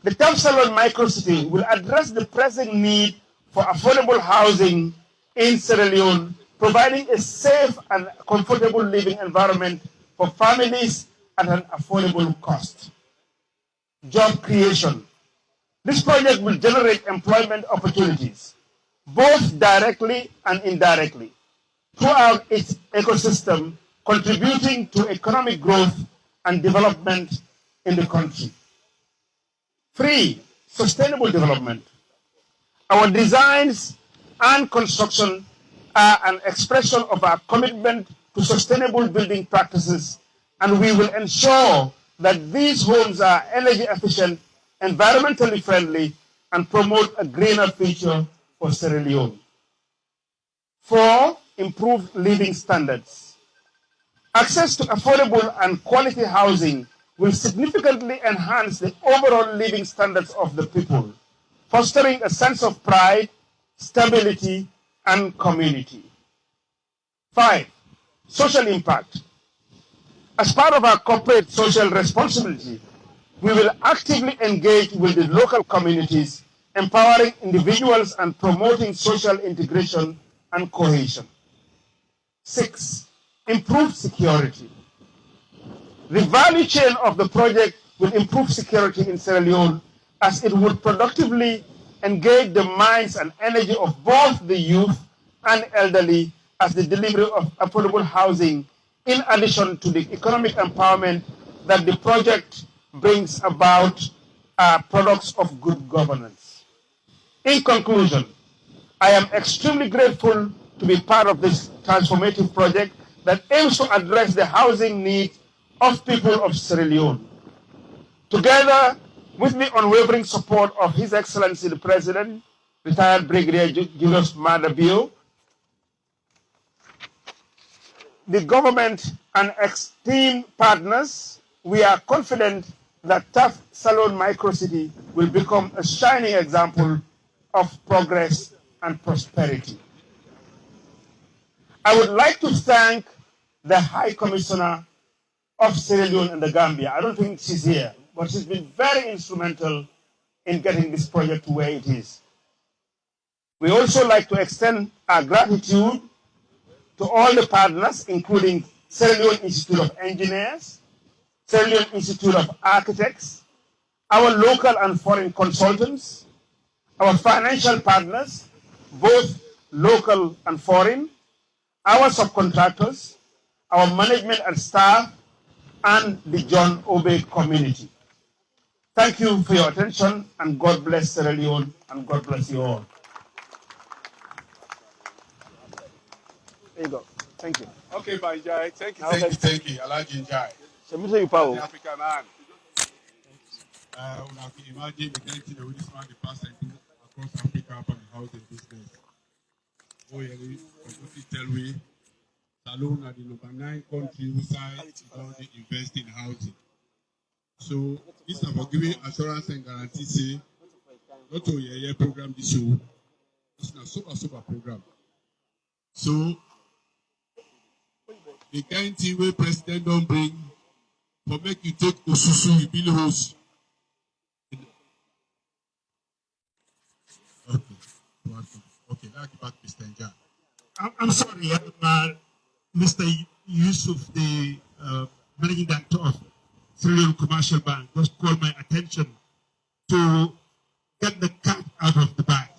The TAF Salone Microcity will address the pressing need for affordable housing in Sierra Leone, providing a safe and comfortable living environment for families at an affordable cost. Job creation. This project will generate employment opportunities, both directly and indirectly, throughout its ecosystem, contributing to economic growth and development in the country. 3. Sustainable development. Our designs and construction are an expression of our commitment to sustainable building practices, and we will ensure that these homes are energy efficient, environmentally friendly, and promote a greener future for Sierra Leone. 4. Improved living standards. Access to affordable and quality housing will significantly enhance the overall living standards of the people, fostering a sense of pride, stability, and community. 5. Social impact. As part of our corporate social responsibility, we will actively engage with the local communities, empowering individuals and promoting social integration and cohesion. 6. Improved security. The value chain of the project will improve security in Sierra Leone, as it would productively engage the minds and energy of both the youth and elderly as the delivery of affordable housing, in addition to the economic empowerment that the project brings about, products of good governance. In conclusion, I am extremely grateful to be part of this transformative project that aims to address the housing needs of people of Sierra Leone. Together with the unwavering support of His Excellency the President, retired Brigadier Julius Maada Bio, the government and esteemed partners, we are confident that TAF Salone Microcity will become a shining example of progress and prosperity. I would like to thank the High Commissioner of Sierra Leone and the Gambia. I don't think she's here, but she's been very instrumental in getting this project to where it is. We also like to extend our gratitude to all the partners, including Sierra Leone Institute of Engineers, Sierra Leone Institute of Architects, our local and foreign consultants, our financial partners, both local and foreign, our subcontractors, our management and staff, and the John Obey community. Thank you for your attention, and God bless Sierra Leone, and God bless you all. There you go. Thank you.
Okay, Banjai. Thank you, Alaji Njai.
The
African man. Una can imagine the kind of thing this man the past and do across Africa up and housing business. Oh, yeah, we tell we Salone are the #9 country who side don't invest in housing. So this is for giving assurance and guarantee say not to your program this show. It's a super program. So the kind thing where president don't bring for make you take Osusu you build house. Okay, now give back Mr. Nja.
I'm sorry, Mr. Yusuf, the managing director of Sierra Leone Commercial Bank, just called my attention to get the cat out of the bag.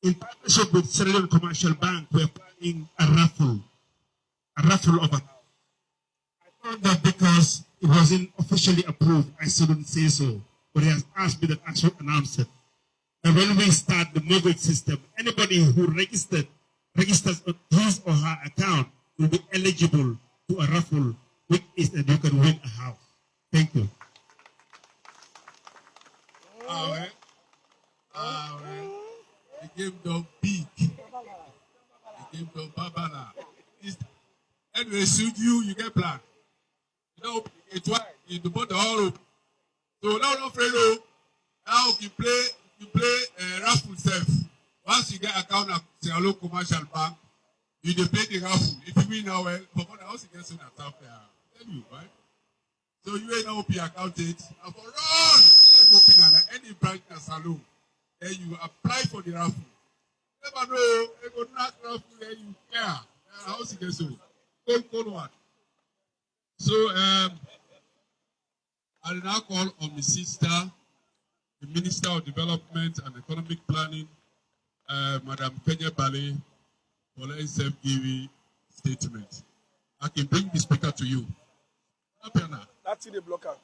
In partnership with Sierra Leone Commercial Bank, we're planning a raffle of a. I thought that because it wasn't officially approved, I shouldn't say so. But he has asked me that I should announce it. And when we start the mortgage system, anybody who registers on his or her account will be eligible to a raffle, which is that you can win a house. Thank you.
The game don't big. The game don't babana. Anyway, suit you get plan. You know, it's why you bought the whole room. So now no friend, now you play raffle self. Once you get account at Sierra Leone Commercial Bank, you play the raffle. If you win now, well, but the house you get soon at top there. Tell you, right? So you ain't now open account it. And for run, any branch in a salon, then you apply for the raffle. Never know, you go knock raffle, then you care. The house you get soon. Cold one. So I now call on my sister, the Minister of Development and Economic Planning, Madam Kenya Bale, for letting self-giving statement. I can bring the speaker to you.
That's the blocker.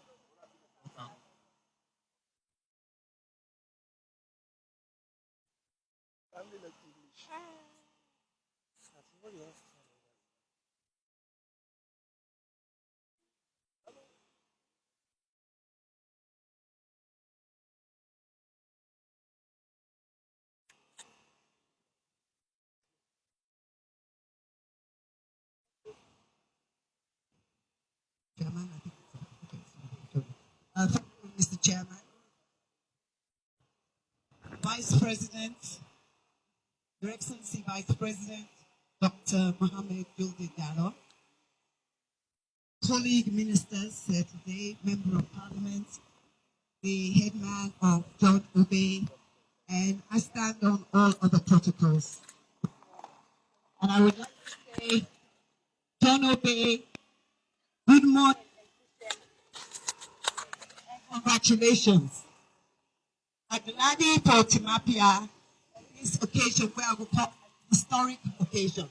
Okay.
Chairman, thank you, Mr. Chairman. Vice President, Your Excellency Vice President, Dr. Mohamed Julde Diallo, colleague ministers here today, Member of Parliament, the headman of John Obey, and I stand on all other protocols. And I would like to say, John Obey, good morning and congratulations. I'm glad for Timapia on this occasion where I will call historic occasion.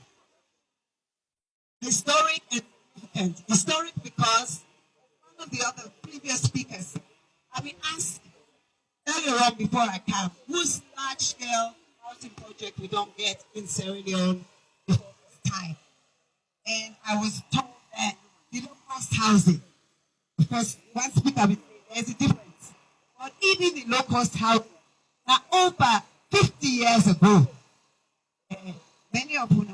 Historic and significant. Historic because one of the other previous speakers, I've been asked earlier on before I come, whose large-scale housing project we don't get in Sierra Leone before this time. And I was told that the low-cost housing, because one speaker will say there's a difference. But even the low-cost housing, now over 50 years ago, many of you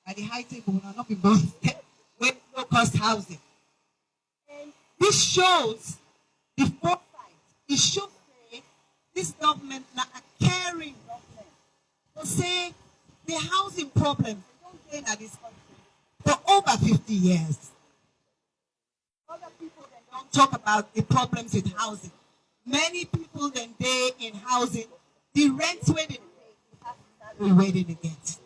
at the high table will not be both with low-cost housing. And this shows the foresight. It should say this government now a caring government. To say the housing problem, don't say that this country for over 50 years. Other people then don't talk about the problems with housing. Many people then they in housing, the rents where they pay, where they get.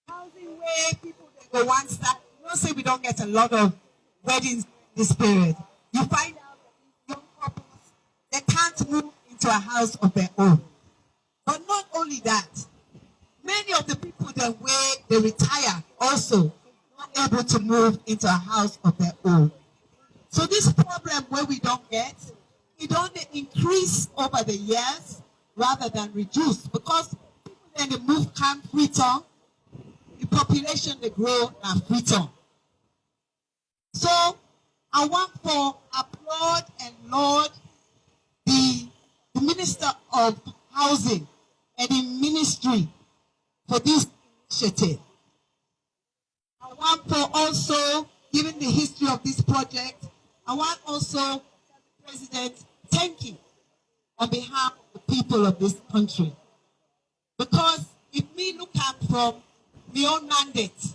Housing where people they go one start. You don't say we don't get a lot of weddings this period. You find out that young couples they can't move into a house of their own. But not only that, many of the people that where they retire also not able to move into a house of their own. So this problem where we don't get, it only increase over the years rather than reduce, because people then they move can't return, the population they grow and return. So I want to applaud and laud the Minister of Housing and the Ministry for this initiative. I want to also, given the history of this project, I want also to tell the President, thank you on behalf of the people of this country. Because if we look at from my own mandate,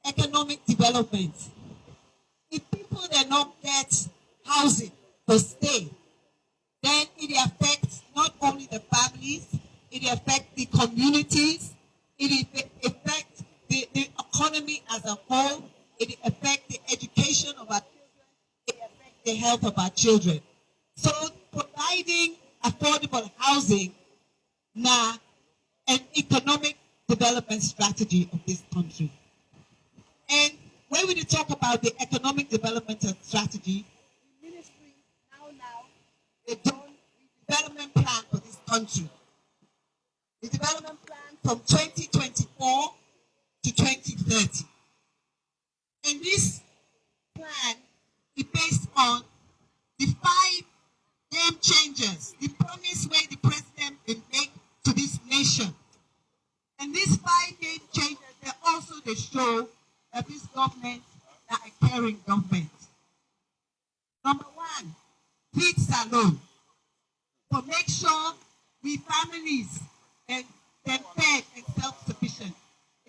economic development, if people do not get housing to stay, then it affects not only the families, it affects the communities, it affects the economy as a whole, it affects the education of our children, it affects the health of our children. So providing affordable housing now an economic development strategy of this country. And when we talk about the economic development strategy, the ministry now they done the development plan for this country. The development plan from 2024 to 2030. And this plan is based on the 5 game changers, the promise where the president will make to this nation. And these 5 game changers, they show that this government is a caring government. Number 1, TAF Salone. To make sure we families and they're fed and self-sufficient.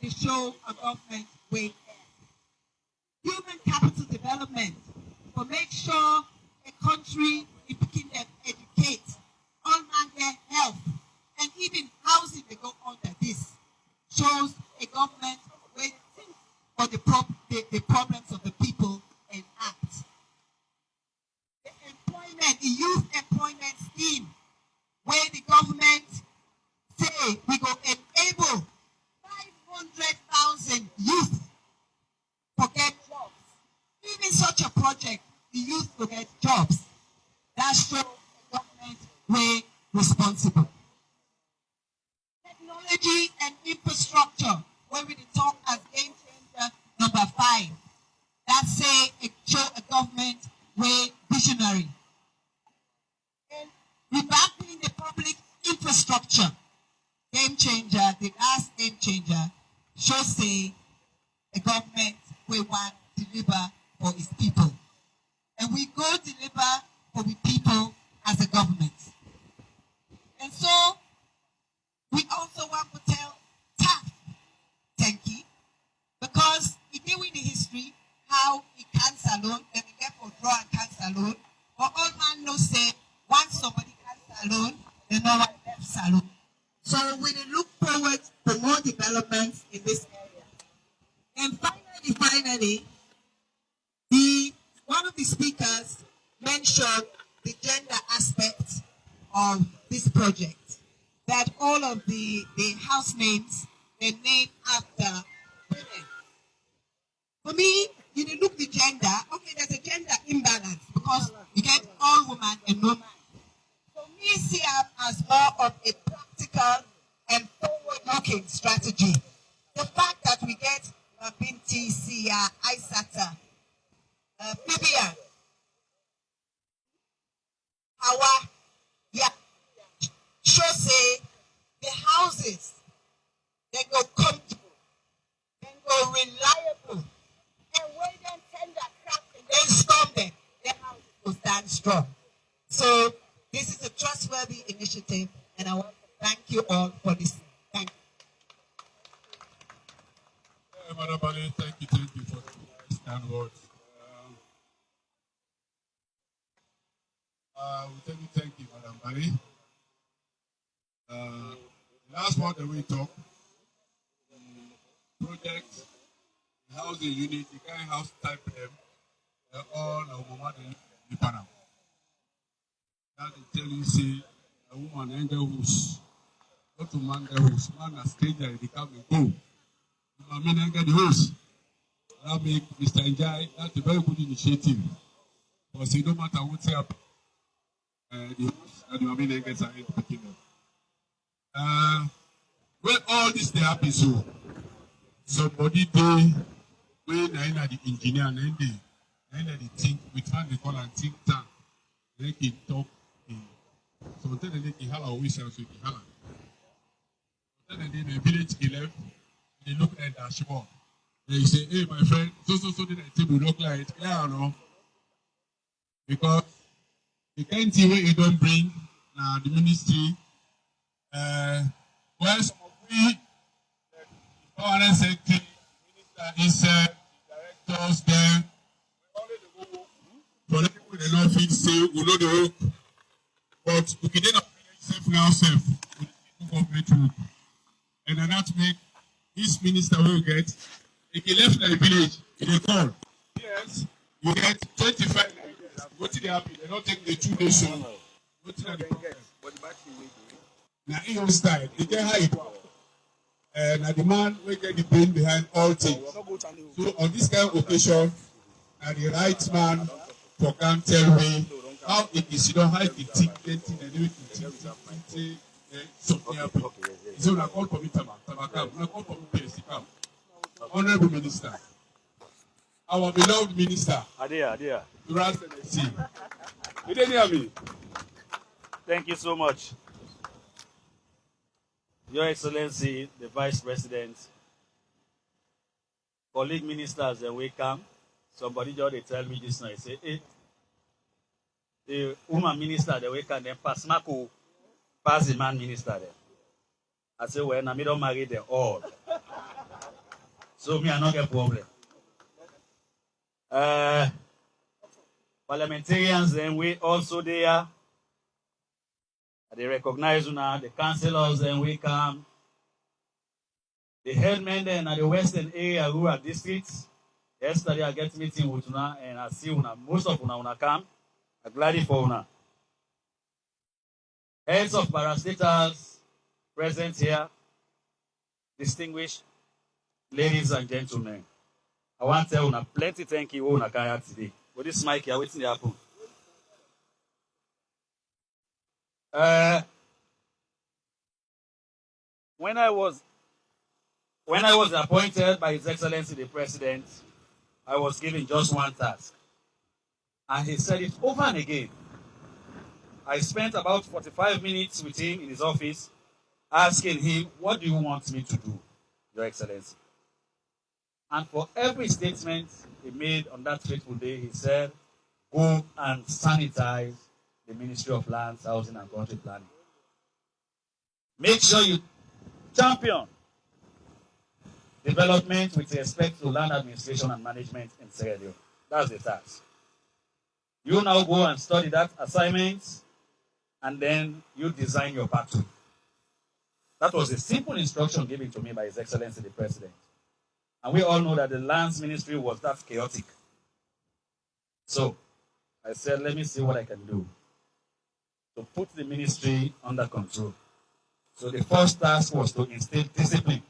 It shows a government way. Human capital development. To make sure a country is picking them educate, on their health, and even housing they go under this. Shows a government where they think of the problems of the people and act. The employment, the youth employment scheme, where the government say we go enable 500,000 youth to get jobs. Even such a project, the youth will get jobs. That shows the government way responsible. Technology and infrastructure, where we talk as game changer number 5. That say it show a government way visionary. And revamping the public infrastructure, game changer, the last game changer, should say a government we want to deliver for its people. And we go deliver for the people as a government. And so, we also want to tell TAF thank you, because it did with the history how it can salon, and we get for draw and can salon, but all man knows say once somebody can salon, they know what left salon. So we look forward to more developments in this area. And finally, one of the speakers mentioned the gender aspect of this project. That all of the house names, they're named after women. For me, you look the gender, okay, there's a gender imbalance because you get all women and no man. For me, see it as more of a practical and forward-looking strategy. The fact that we get Binti, Sia, Aisata, Vivian, Hawa, yeah, show say the houses, they go comfortable, they go reliable, and when them tender crack and then storm them, their houses will stand strong. So this is a trustworthy initiative, and I want to thank you all for listening. Thank you.
Madam Bale, thank you for the nice kind words. We thank you, Madam Bale. The last one that we talked, the project, the housing unit, the kind of house type them, all of Mama the panel. That they tell you, say, a woman enter house, go to man the house, man a stranger, they come and go. The man enter the house. That make Mr. Njai, that's a very good initiative. Because no matter what's up, the host and the Mamine gets are picking them. When all this they happen, so somebody they when I the engineer and then they think with hand they call and think tank. They can talk in so then they can hala we shall so hala. Then they the village 11, they look at the dashboard. They say, hey my friend, so did I table look like yeah no. Because the kind thing where you don't bring now the ministry well some of we foreign secretary minister is directors there for the people they don't feel say we know the work but we can then self now self with the government work and then that make this minister will get if he left the village in a call yes you get 25 what did they happen they don't take the 2 days so what did they problem now in your style they get how it work and the man will get the brain behind all things so on this kind of occasion na the right man for can tell me how it is you don't how it think anything and everything say something happen so una call for me tabakam una call for me PSC camp honourable minister our beloved minister
Adia
Durant NSC you didn't hear me.
Thank you so much. Your Excellency, the Vice President, colleague ministers, and we come. Somebody just they tell me this now. They say, hey, the woman minister, they wake up, then pass Mako, pass the man minister there. I say, well, I don't marry them all. So me, I not get problem. Parliamentarians, then we also there. They recognize now the councillors and we come. The headmen then at the western area rural districts. Yesterday I get meeting with una and I see una most of una come. I'm glad for una. Heads of parastatals present here, distinguished ladies and gentlemen. I want to tell una plenty thank you una kaya today. But this mic here, waiting to happen. When I was appointed by His Excellency the President, I was given just one task. And he said it over and again. I spent about 45 minutes with him in his office, asking him, what do you want me to do, Your Excellency? And for every statement he made on that fateful day, he said, go and sanitize the Ministry of Lands, Housing and Country Planning. Make sure you champion development with respect to land administration and management in Sierra Leone. That's the task. You now go and study that assignment, and then you design your pathway. That was a simple instruction given to me by His Excellency the President. And we all know that the lands ministry was that chaotic. So I said, let me see what I can do to put the ministry under control. So the first task was to instill discipline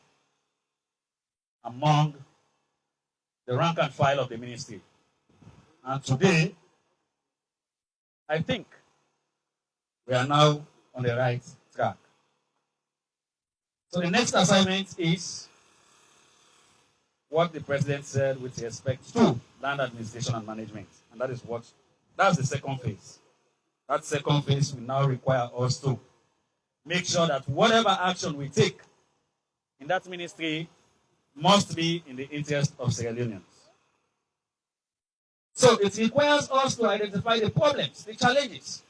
among the rank and file of the ministry. And today, I think we are now on the right track. So the next assignment is what the President said with respect to land administration and management. And that's the second phase. That second phase will now require us to make sure that whatever action we take in that ministry must be in the interest of Sierra Leoneans. So it requires us to identify the problems, the challenges,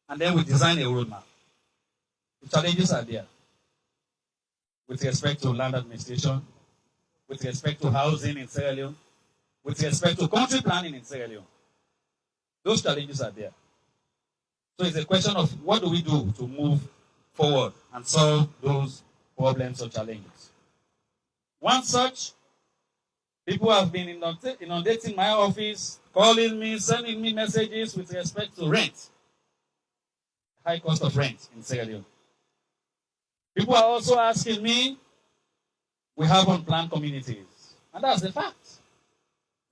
and then we design a roadmap. The challenges are there with respect to land administration, with respect to housing in Sierra Leone, with respect to country planning in Sierra Leone. Those challenges are there. So it's a question of what do we do to move forward and solve those problems or challenges. One such, people have been inundating my office, calling me, sending me messages with respect to rent. High cost of rent in Sierra Leone. People are also asking me, we have unplanned communities. And that's the fact.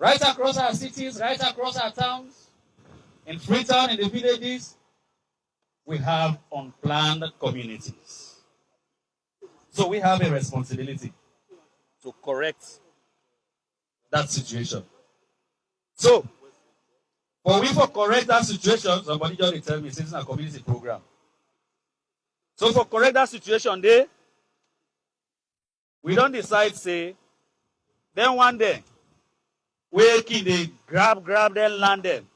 Right across our cities, right across our towns, in Freetown, in the villages, we have unplanned communities. So we have a responsibility to correct that situation. So, for we for correct that situation, somebody just tell me it's a community program. So for correct that situation, we don't decide, say, then one day, we can they grab them, land them.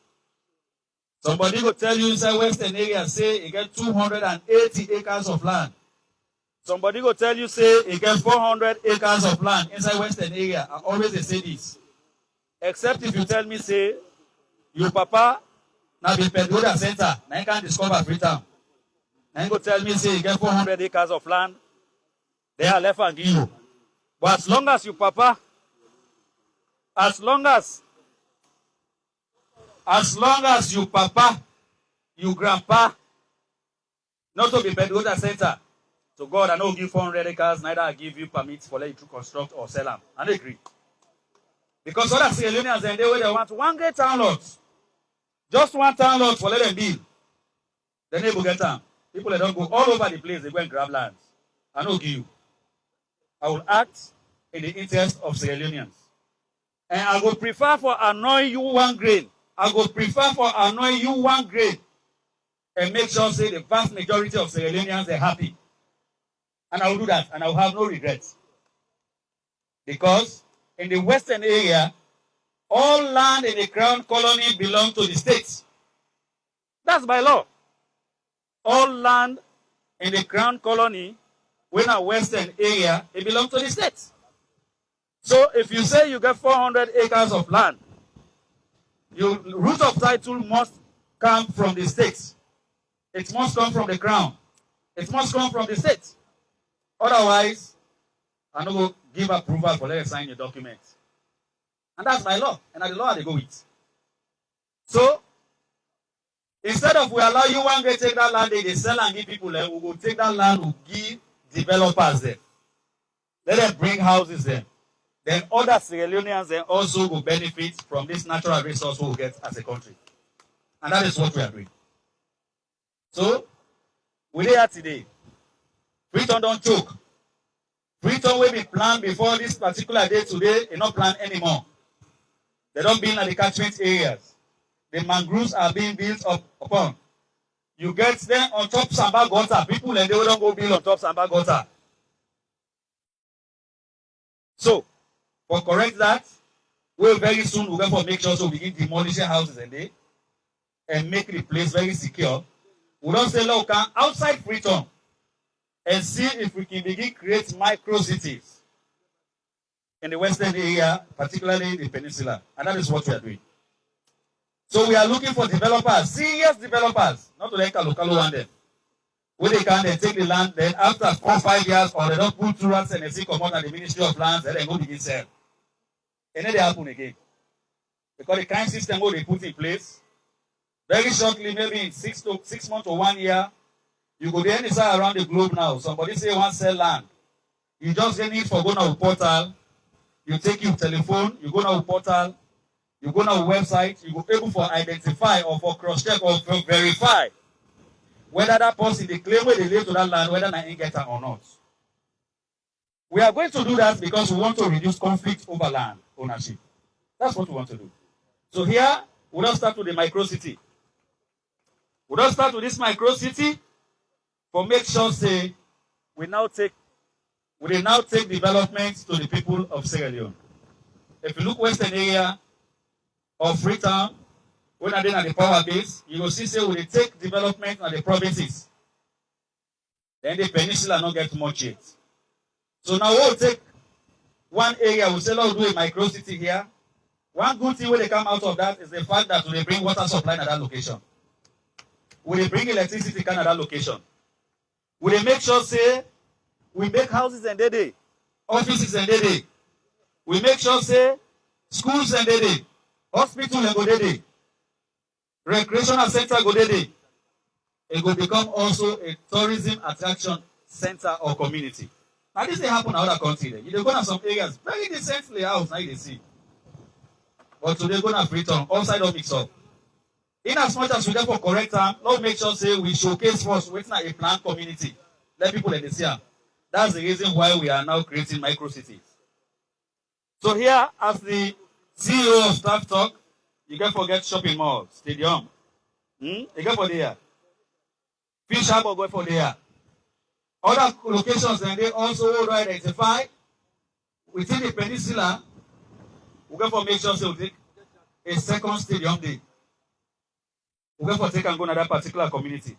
Somebody will tell you inside Western area, say, you get 280 acres of land. Somebody will tell you, say, you get 400 acres of land inside Western area. I always say this. Except if you tell me, say, your papa, now be Pedroda Center, now you can't discover Freetown. Now you go tell me, say, you get 400 acres of land, they are left and give you. But as long as your papa, as long as your papa, your grandpa, not to be Pedroda Center, so God, I don't give 400 acres, neither I give you permits for let you to construct or sell them. And they agree. Because other Sierra Leoneans, and they want one great town lot. Just one town lot for let them build. Then they will get them. People that don't go all over the place, they go and grab lands. I don't give you. I will act in the interest of Sierra Leoneans. And I will prefer for annoying you one grain. I will prefer for annoying you one grain. And make sure, say, the vast majority of Sierra Leoneans are happy. And I will do that, and I will have no regrets. Because in the Western area, all land in the Crown Colony belong to the states. That's by law. All land in the Crown Colony, when a Western area, it belongs to the states. So if you say you get 400 acres of land, your root of title must come from the states. It must come from the Crown. It must come from the states. Otherwise, I'm not going to give approval for let you sign your document. And that's my law. And that's the law they go with. So, instead of we allow you one day take that land, they sell and give people, we will take that land, we'll give developers there. Let them bring houses there. Then other Sierra Leoneans then also will benefit from this natural resource we will get as a country. And that is what we are doing. So, we're here today. Freetown don't choke. Freetown will be planned before this particular day today, is not planned anymore. They don't build at the catchment areas. The mangroves are being built upon. You get them on top Samba gutter. People and they don't go build on top Samba gutter. So, for correct that, we'll very soon we're going to make sure so we begin demolishing houses and make the place very secure. We don't say, look, outside Freetown and see if we can begin create micro cities in the Western area, particularly the peninsula. And that is what we are doing. So we are looking for developers, serious developers, not to like a local one them. When they can, they take the land, then after 4 or 5 years, or they don't put 2 rats and they see come out at the Ministry of Lands, then they go begin sell. And then they happen again. Because the kind system what they put in place, very shortly, maybe in 6 months or 1 year, you go there inside around the globe now. Somebody say want sell land. You just get it for go to a portal. You take your telephone, you go to a portal, you go to a website, you go able for identify or for cross-check or for verify whether that person, they claim where they live to that land, whether they get it or not. We are going to do that because we want to reduce conflict over land ownership. That's what we want to do. So here, we don't start with the micro city. We don't start with this micro city for make sure say we now take development to the people of Sierra Leone. If you look Western area of Freetown, when I did at the power base, you will see say we take development on the provinces. Then the peninsula not get much yet. So now we'll take one area, we'll say, we'll do a micro city here. One good thing when they come out of that is the fact that we bring water supply at that location. We bring electricity at that location. We make sure say we make houses and day, offices and day. We make sure say schools and day, hospital and go day, recreational center go day. It will become also a tourism attraction center or community. Now this they happen in other countries. You go to some areas very decently house now you see. but today gonna free turn, outside of mix up. In as much as we therefore correct them, let's make sure say we showcase first within a planned community. Let people understand. That's the reason why we are now creating micro cities. So here, as the CEO of Staff Talk, you can forget shopping mall, stadium. You go for there. Fish harbor go for there. Other locations and they also identify within the peninsula. We go for make sure so we take a second stadium day. We go for take and go to that particular community.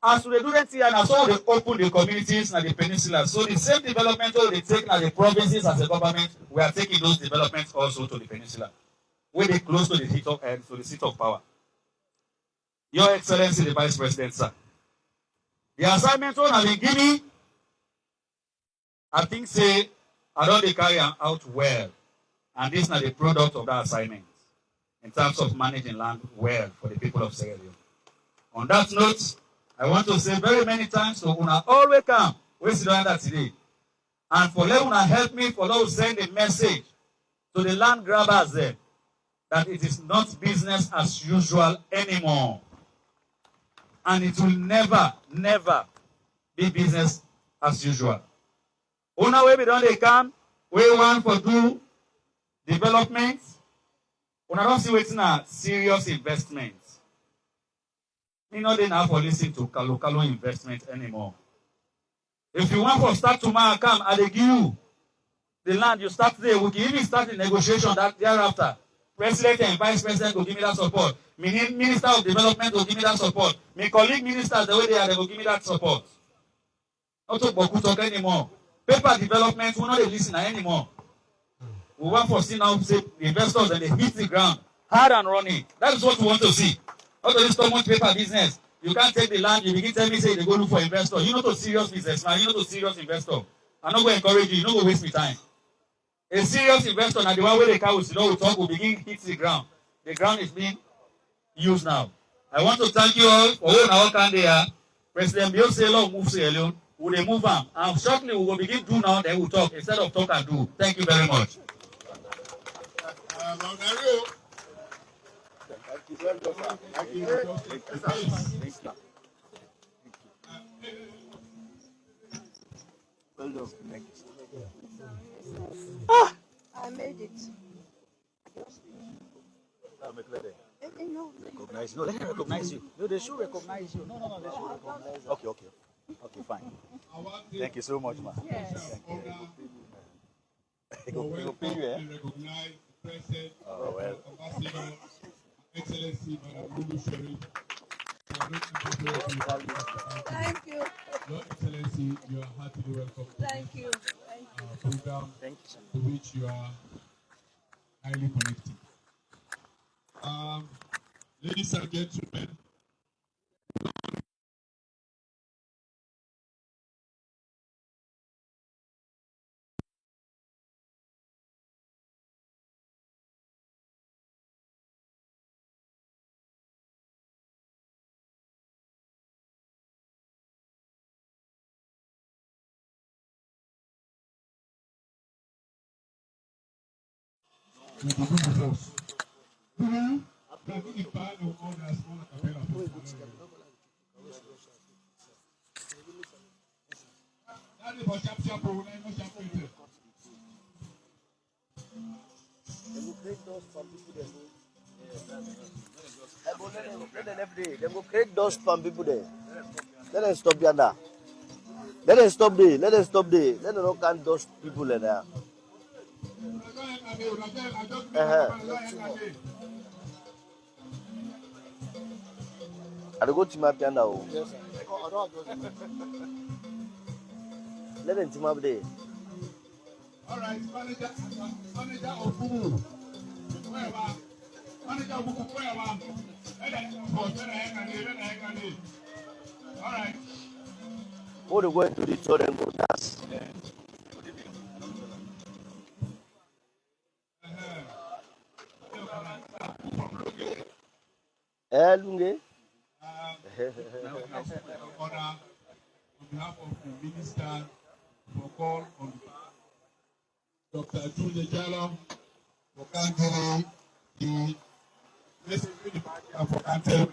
As we do that here, and as well they open the communities and the peninsula. So the same development they take na the provinces as a government, we are taking those developments also to the peninsula. Where they close to the seat of power. Your Excellency, the Vice President, sir. The assignment one have been given, I think say, I don't they carry out well. And this is not the product of that assignment in terms of managing land well for the people of Sierra Leone. On that note, I want to say very many times to Una always come. We sit down that today. And for let Una help me for those send a message to the land grabbers there that it is not business as usual anymore. And it will never, never be business as usual. Una way we don't they come, we want for do development. Una don't see waiting a serious investment. We know they now for listening to local investment anymore. If you want to start tomorrow, come and they give you the land you start today. We can even start the negotiation that thereafter. President and Vice President will give me that support. Minister of Development will give me that support. My colleague ministers, the way they are, they will give me that support. Not to talk anymore. Paper development, we not listen anymore. We want to see now say the investors and they hit the ground hard and running. That is what we want to see. Not to this common paper business. You can't take the land, you begin telling me say they go look for investor. You're not a serious businessman, you're not a serious investor. I'm not going to encourage you, you're not going to waste my time. A serious investor, and the one where the car will sit down, will talk, will begin hit the ground. The ground is being used now. I want to thank you all for all our can there. President Bill Saylor move Sierra Leone. Will they move on? And shortly we will begin do now, then we'll talk instead of talk and do. Thank you very much.
Well done. Thank you.
I made it. No.
Recognize. No, let them recognize you. No, they should recognize you. No, they should recognize you. Okay. Okay, fine. Thank you so much, man.
Yes.
They go pay you, eh?
Recognize the President,
oh, well.
Ambassador, Excellency, Madam Lulu Sherry.
Thank you.
Your Excellency, you are heartily welcome.
Thank you.
Program to which you are highly connected. Ladies and gentlemen, we begin the force.
They go create dust from people there. Let them stop there now. Let them stop there. Let them stop there. Let them not can dust people there. I go to my piano. Let them team up there.
All right, manager of Bubu. Manager of Bubu, all right.
Who they going to the store and go dance? Lunge.
On behalf of the minister for call on Dr. Julia Jallo, for Kangere, the message with the party for country.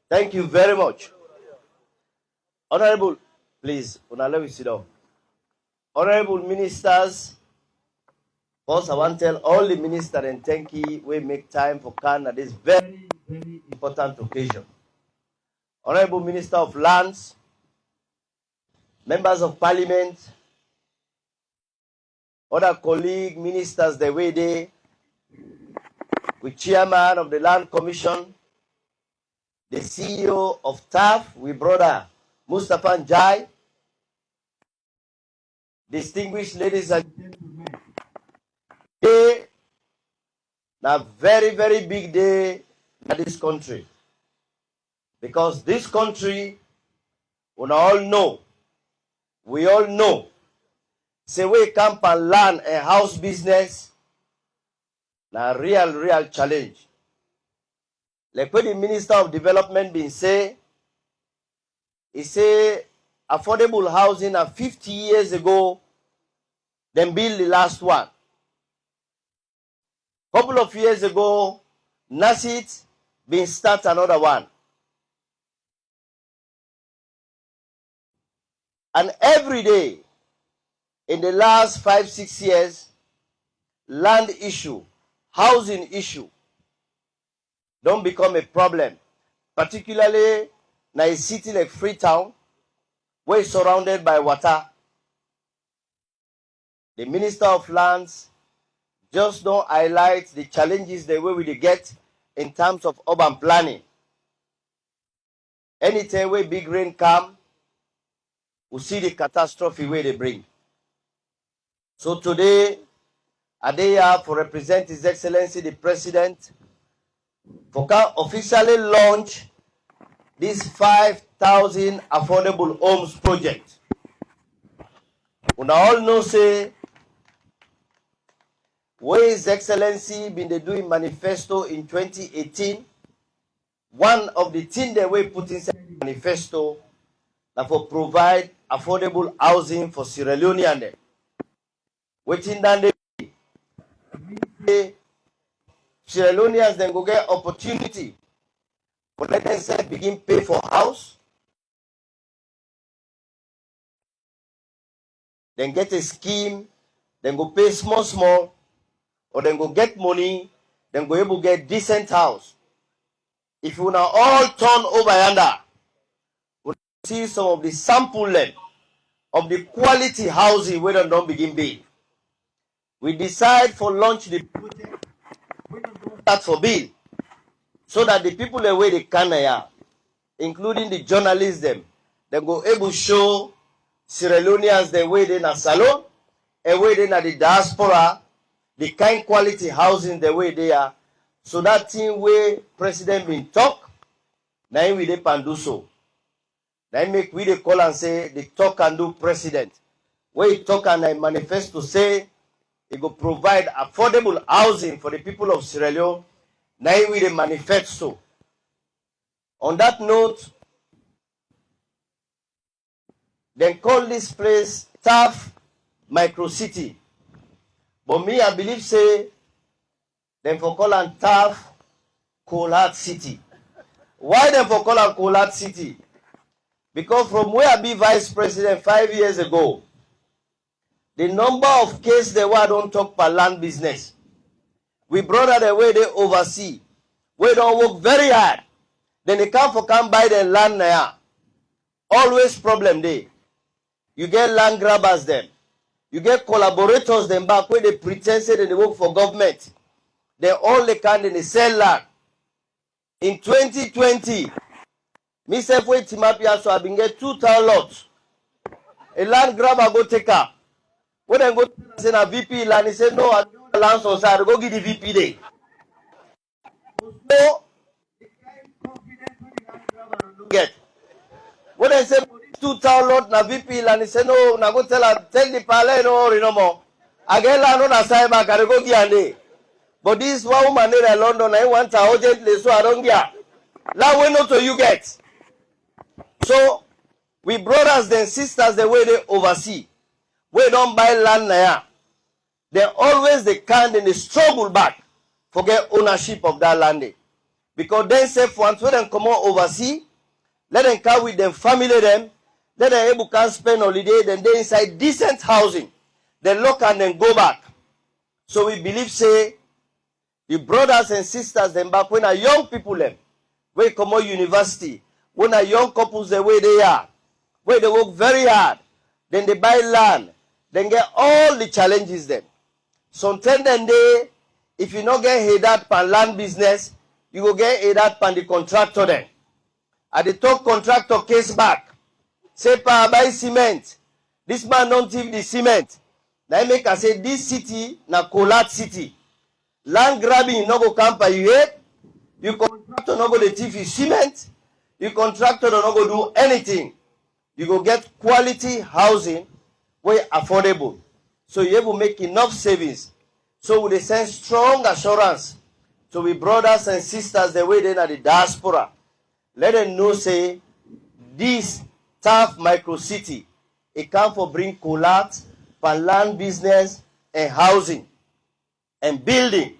Thank you very much. Honorable, please, let me sit down. Honorable ministers, first I want to tell all the ministers and thank you we make time for Khan at this very, very important occasion. Honorable Minister of Lands, members of Parliament, other colleague ministers the way they, with chairman of the Land Commission, the CEO of TAF, with brother Mustafa Njai, distinguished ladies and gentlemen. Today, a very, very big day in this country. Because this country, we all know, say we camp and land a house business, na real challenge. Like what the Minister of Development been say, he say affordable housing 50 years ago, then build the last one. Couple of years ago, Nasit been start another one. And every day, in the last 5-6 years, land issue, housing issue, don't become a problem. Particularly in a city like Freetown, where it's surrounded by water. The Minister of Lands just don't highlight the challenges the way we get in terms of urban planning. Anytime where big rain come, we see the catastrophe where they bring. So today, I here for represent His Excellency the President for officially launch this 5,000 affordable homes project. We all know say where His Excellency been doing manifesto in 2018. One of the things that we put inside the manifesto that for provide affordable housing for Sierra Leoneans. Waiting down the Sierra Leoneans then go get opportunity for let themselves begin pay for house, then get a scheme, then go pay small, or then go get money, then go able to get decent house. If you now all turn over yonder, we see some of the sample of the quality housing where they don't begin build. We decide for launch the project, we don't start for build, so that the people the way they can, including the journalists them, they go able to show Sierra Leoneans the way they na Salone, and way they na the diaspora, the kind quality housing the way they are. So that thing where President been talk, now we dey pan do so. Now make we dey call and say the talk and do president. Where he talk and I manifesto say he go provide affordable housing for the people of Sierra Leone. Now we dey manifesto. On that note, they call this place TAF Micro City. But me, I believe say them for call and TAF Cold City. Why them for call and Cold City? Because from where I be vice president 5 years ago, the number of cases they were don't talk per land business. We brought out the way they oversee. We don't work very hard. Then they come buy the land now. Always problem there. You get land grabbers them. You get collaborators them back where they pretend say that they work for government. They all they can then they sell land. In 2020, myself with Timapia so I been get 2,000 lots. A land grabber go take up. When I go say na VP land, he say no, I don't land on side. Go give the VP there. So get. When I say 2,000 lot na VP land, he say no, na go tell the parlor no more. I get land on the side back, I go give there. But this one woman there in London, I want her urgently, so I don't get. Now we know to you get. So we brothers and sisters the way they oversee. we don't buy land now. Then always they can then they struggle back for get ownership of that land. Because then say once when them come out overseas, let them come with them family them, let them able can spend holiday, then they inside decent housing. Then look and then go back. So we believe say the brothers and sisters them back when are young people them, when come out university, when are young couples the way they are, where they work very hard, then they buy land, then get all the challenges them. Sometimes then they, if you not get head out pan land business, you go get head out pan the contractor then. At the top contractor case back, say pa buy cement, this man don't give the cement. Now make us say this city na collapse city. Land grabbing no go come by you head. You contractor no go the thief is cement. You contractor no go do anything. You go get quality housing where affordable. So you able make enough savings. So we send strong assurance to we brothers and sisters the way they are the diaspora. Let them know say this TAF micro city, it can for bring collapse for land business and housing and building.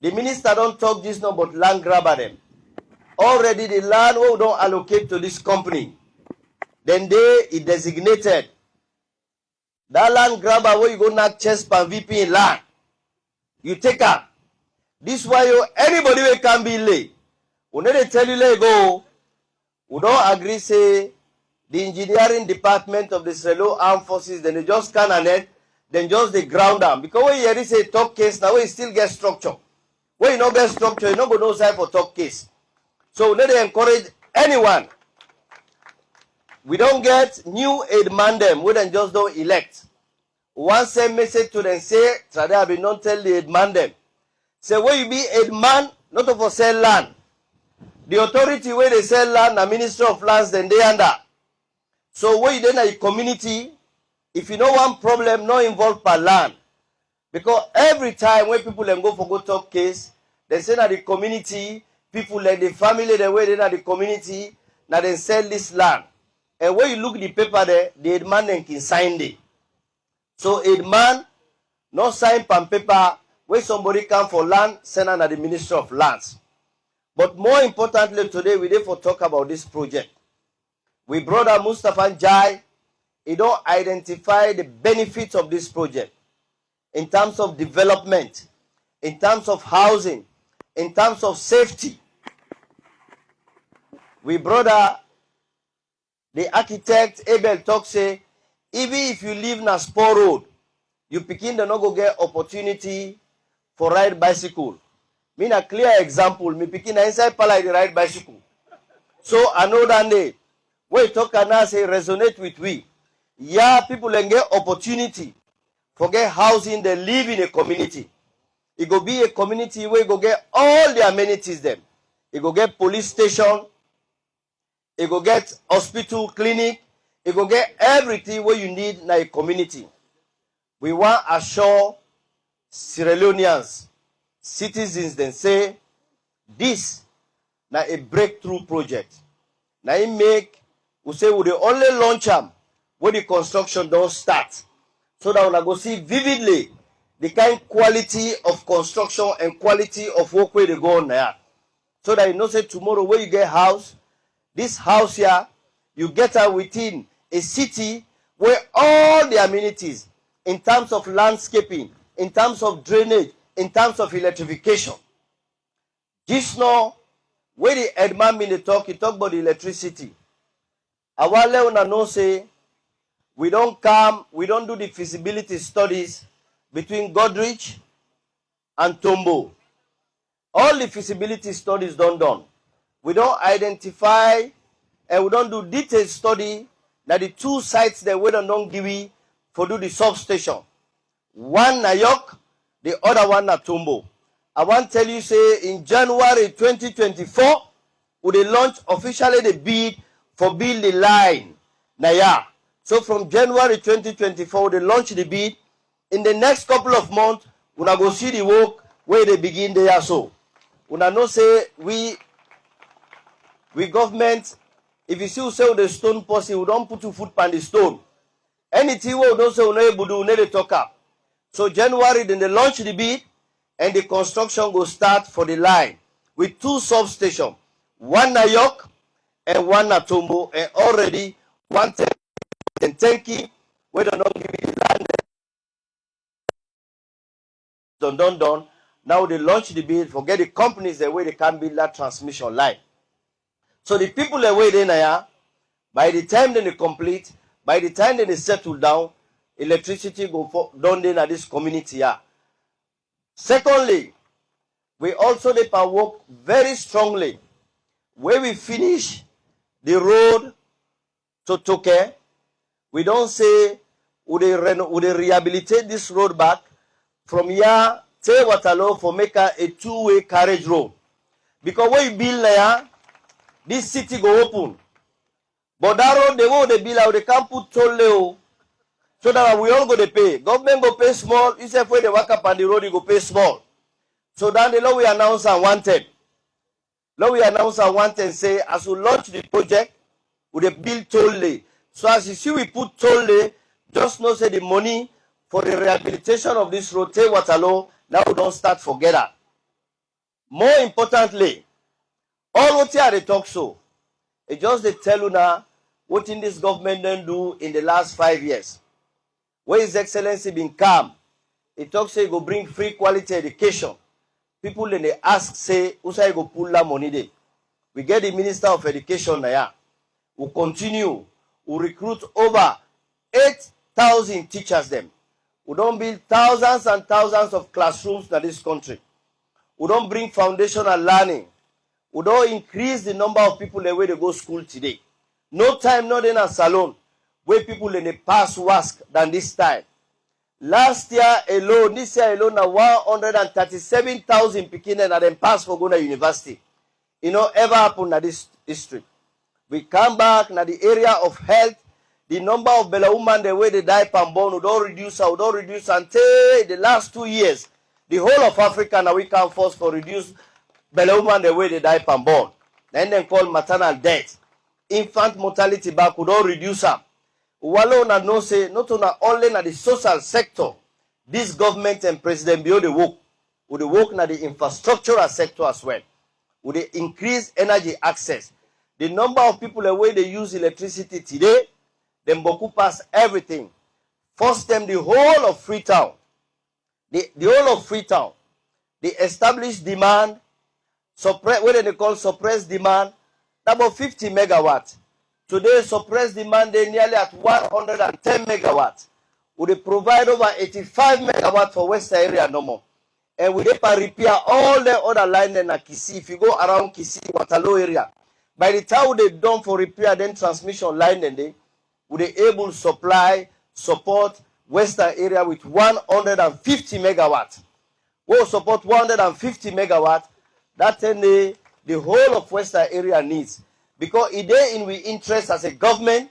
The minister don't talk this now but land grabber them. Already the land we don't allocate to this company. Then they designated that land grabber where you go knock chest pan VP in land. You take up. This why you anybody will can be late. When they tell you let go, we don't agree say the engineering department of the Sierra Leone Armed Forces, then they just can and then just the ground down. Because when you hear say top case, now we still get structure. When you not get structure, you not go no side for top case. So let they encourage anyone. We don't get new aid man them, we then just don't elect. One send message to them say, Trade have been not tell the aid man them. Say where you be aid man, not for sell land. The authority where they sell land, the Ministry of Lands, then they under. So where you then a community, if you know one problem, not involved per land. Because every time when people then go for go talk case, they say that the community, people like the family, the way they are the community, now they sell this land. And when you look at the paper there, the aid man then can sign it. So aid man, no sign pan paper, where somebody come for land, send under the Ministry of Lands. But more importantly today, we therefore talk about this project. We brother Mustafa Jai, he don't identify the benefits of this project in terms of development, in terms of housing, in terms of safety. We brother, the architect Abel talk say, even if you live in a spur road, you begin to not go get opportunity for ride bicycle. Me a clear example, me picking inside Pala the ride bicycle. So I know that day, when you talk and I say resonate with we. Yeah, people can get opportunity for get housing, they live in a community. It go be a community where you go get all the amenities them. You go get police station, you go get hospital, clinic, you go get everything where you need in a community. We want to assure Sierra Leoneans, citizens, then say, this na a breakthrough project. Now it make, we say, we the only launch them when the construction don't start. So that we go see vividly the kind quality of construction and quality of work where they go on there. So that you know say tomorrow when you get house, this house here, you get her within a city where all the amenities in terms of landscaping, in terms of drainage, in terms of electrification. Just now, where the headman in the talk, he talk about the electricity. Our Leona know say, we don't do the feasibility studies between Godrich and Tombo. All the feasibility studies done. We don't identify and we don't do detailed study that the two sites that we don't give you for do the substation. One na York, the other one na Tombo. I want to tell you say in January 2024, we will launch officially the bid for build the line. Naya. So from January 2024, they launch the bid. In the next couple of months, we will go see the work where they begin there. So we know say we government, if you see say the stone posse, we don't put your foot on the stone. Anything we don't say we no able do, we need to talk up. So January, then they launch the bid, and the construction will start for the line with 2 substations, one na York and one na Tombo, and already 110 tanky, we don't know give it land done. Now they launch the bid, forget the companies the way they can build that transmission line. So the people that wait in there, by the time they complete, by the time they settle down, electricity go for done in this community here. Secondly, we also need to work very strongly. When we finish the road to Toke, we don't say would they rehabilitate this road back from here to Waterloo for make a 2-way carriage road. Because when you build there, this city go open. But that road, the way they build out, they can't put toll leo. So that we all go to pay. Government go pay small. You say if they work up on the road, you go pay small. So then the law we announce and wanted. Law we announce and wanted say, as we launch the project, we build toll lay. So as you see, we put toll lay, just know say the money for the rehabilitation of this road, take Waterloo, now we don't start forget that. More importantly, all what here they talk so, it just they tell you now what in this government then do in the last 5 years. Where His Excellency been calm, he talks say he go bring free quality education. People then they ask say, who say go pull that money there? We get the Minister of Education now. We continue. We recruit over 8,000 teachers them. We don't build thousands and thousands of classrooms in this country. We don't bring foundational learning. We don't increase the number of people the way they go school today. No time, not in a salon, where people in the past WASC than this time. Last year alone, this year alone, 137,000 people and then pass for going to university. You know, ever happen in this history. We come back in the area of health. The number of Bella women, the way they die per born, we don't reduce until the last 2 years. The whole of Africa now we can force for reduce Bella women, the way they die per born. Then call maternal death. Infant mortality back, we don't reduce them. Wallo na no say, not only na the social sector, this government and President Bio the work. Would they work na the infrastructural sector as well. Would they increase energy access. The number of people the way they use electricity today, them boku pass everything. First them the whole of Freetown. The whole of Freetown. The established demand, what they call suppressed demand, about 50 megawatts. Today suppressed demand they nearly at 110 megawatts. We provide over 85 megawatts for Western area no more. And we repair all the other lines in Kisi. If you go around Kisi, Waterloo area, by the time they done for repair, then transmission line, then they would be able to support Western area with 150 megawatts. We will support 150 megawatts. That's the whole of Western area needs. Because it is in we interest as a government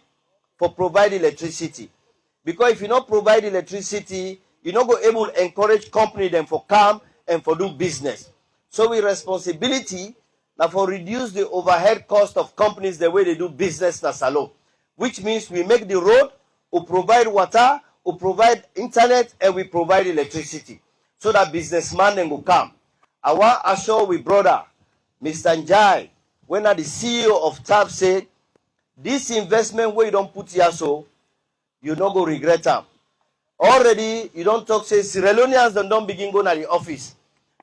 for providing electricity. Because if you not provide electricity, you're not going to able to encourage company them for come and for do business. So we responsibility now for reduce the overhead cost of companies the way they do business in Salone. Which means we make the road, we provide water, we provide internet, and we provide electricity. So that businessman then will come. I want to assure we brother, Mr. Njai, when the CEO of TAF said, this investment where you don't put here so, you not go regret them. Already, you don't talk, say, Sierra Leoneans don't begin going to the office.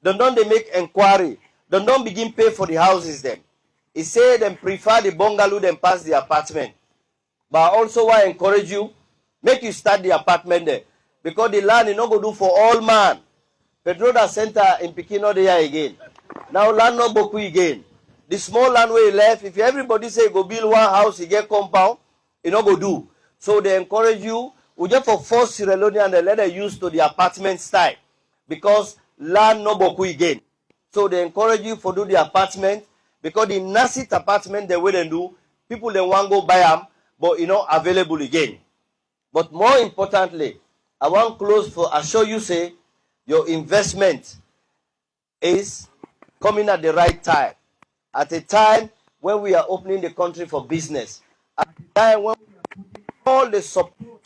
They make inquiry. They don't begin pay for the houses then. He said them prefer the bungalow than pass the apartment. But also I encourage you, make you start the apartment there. Because the land is not going to do for all man. Pedroda Center in Pekino there again. Now land no boku again. The small land where he left, if everybody say go build one house, he get compound, he not go do. So they encourage you, we just for force Sierra Leone and they let them use to the apartment style. Because land no boku again. So they encourage you for do the apartment. Because the Nasit apartment they will do, people they want go buy them, but you know available again. But more importantly, I want close for assure you say your investment is coming at the right time. At a time when we are opening the country for business. At a time when we are putting all the support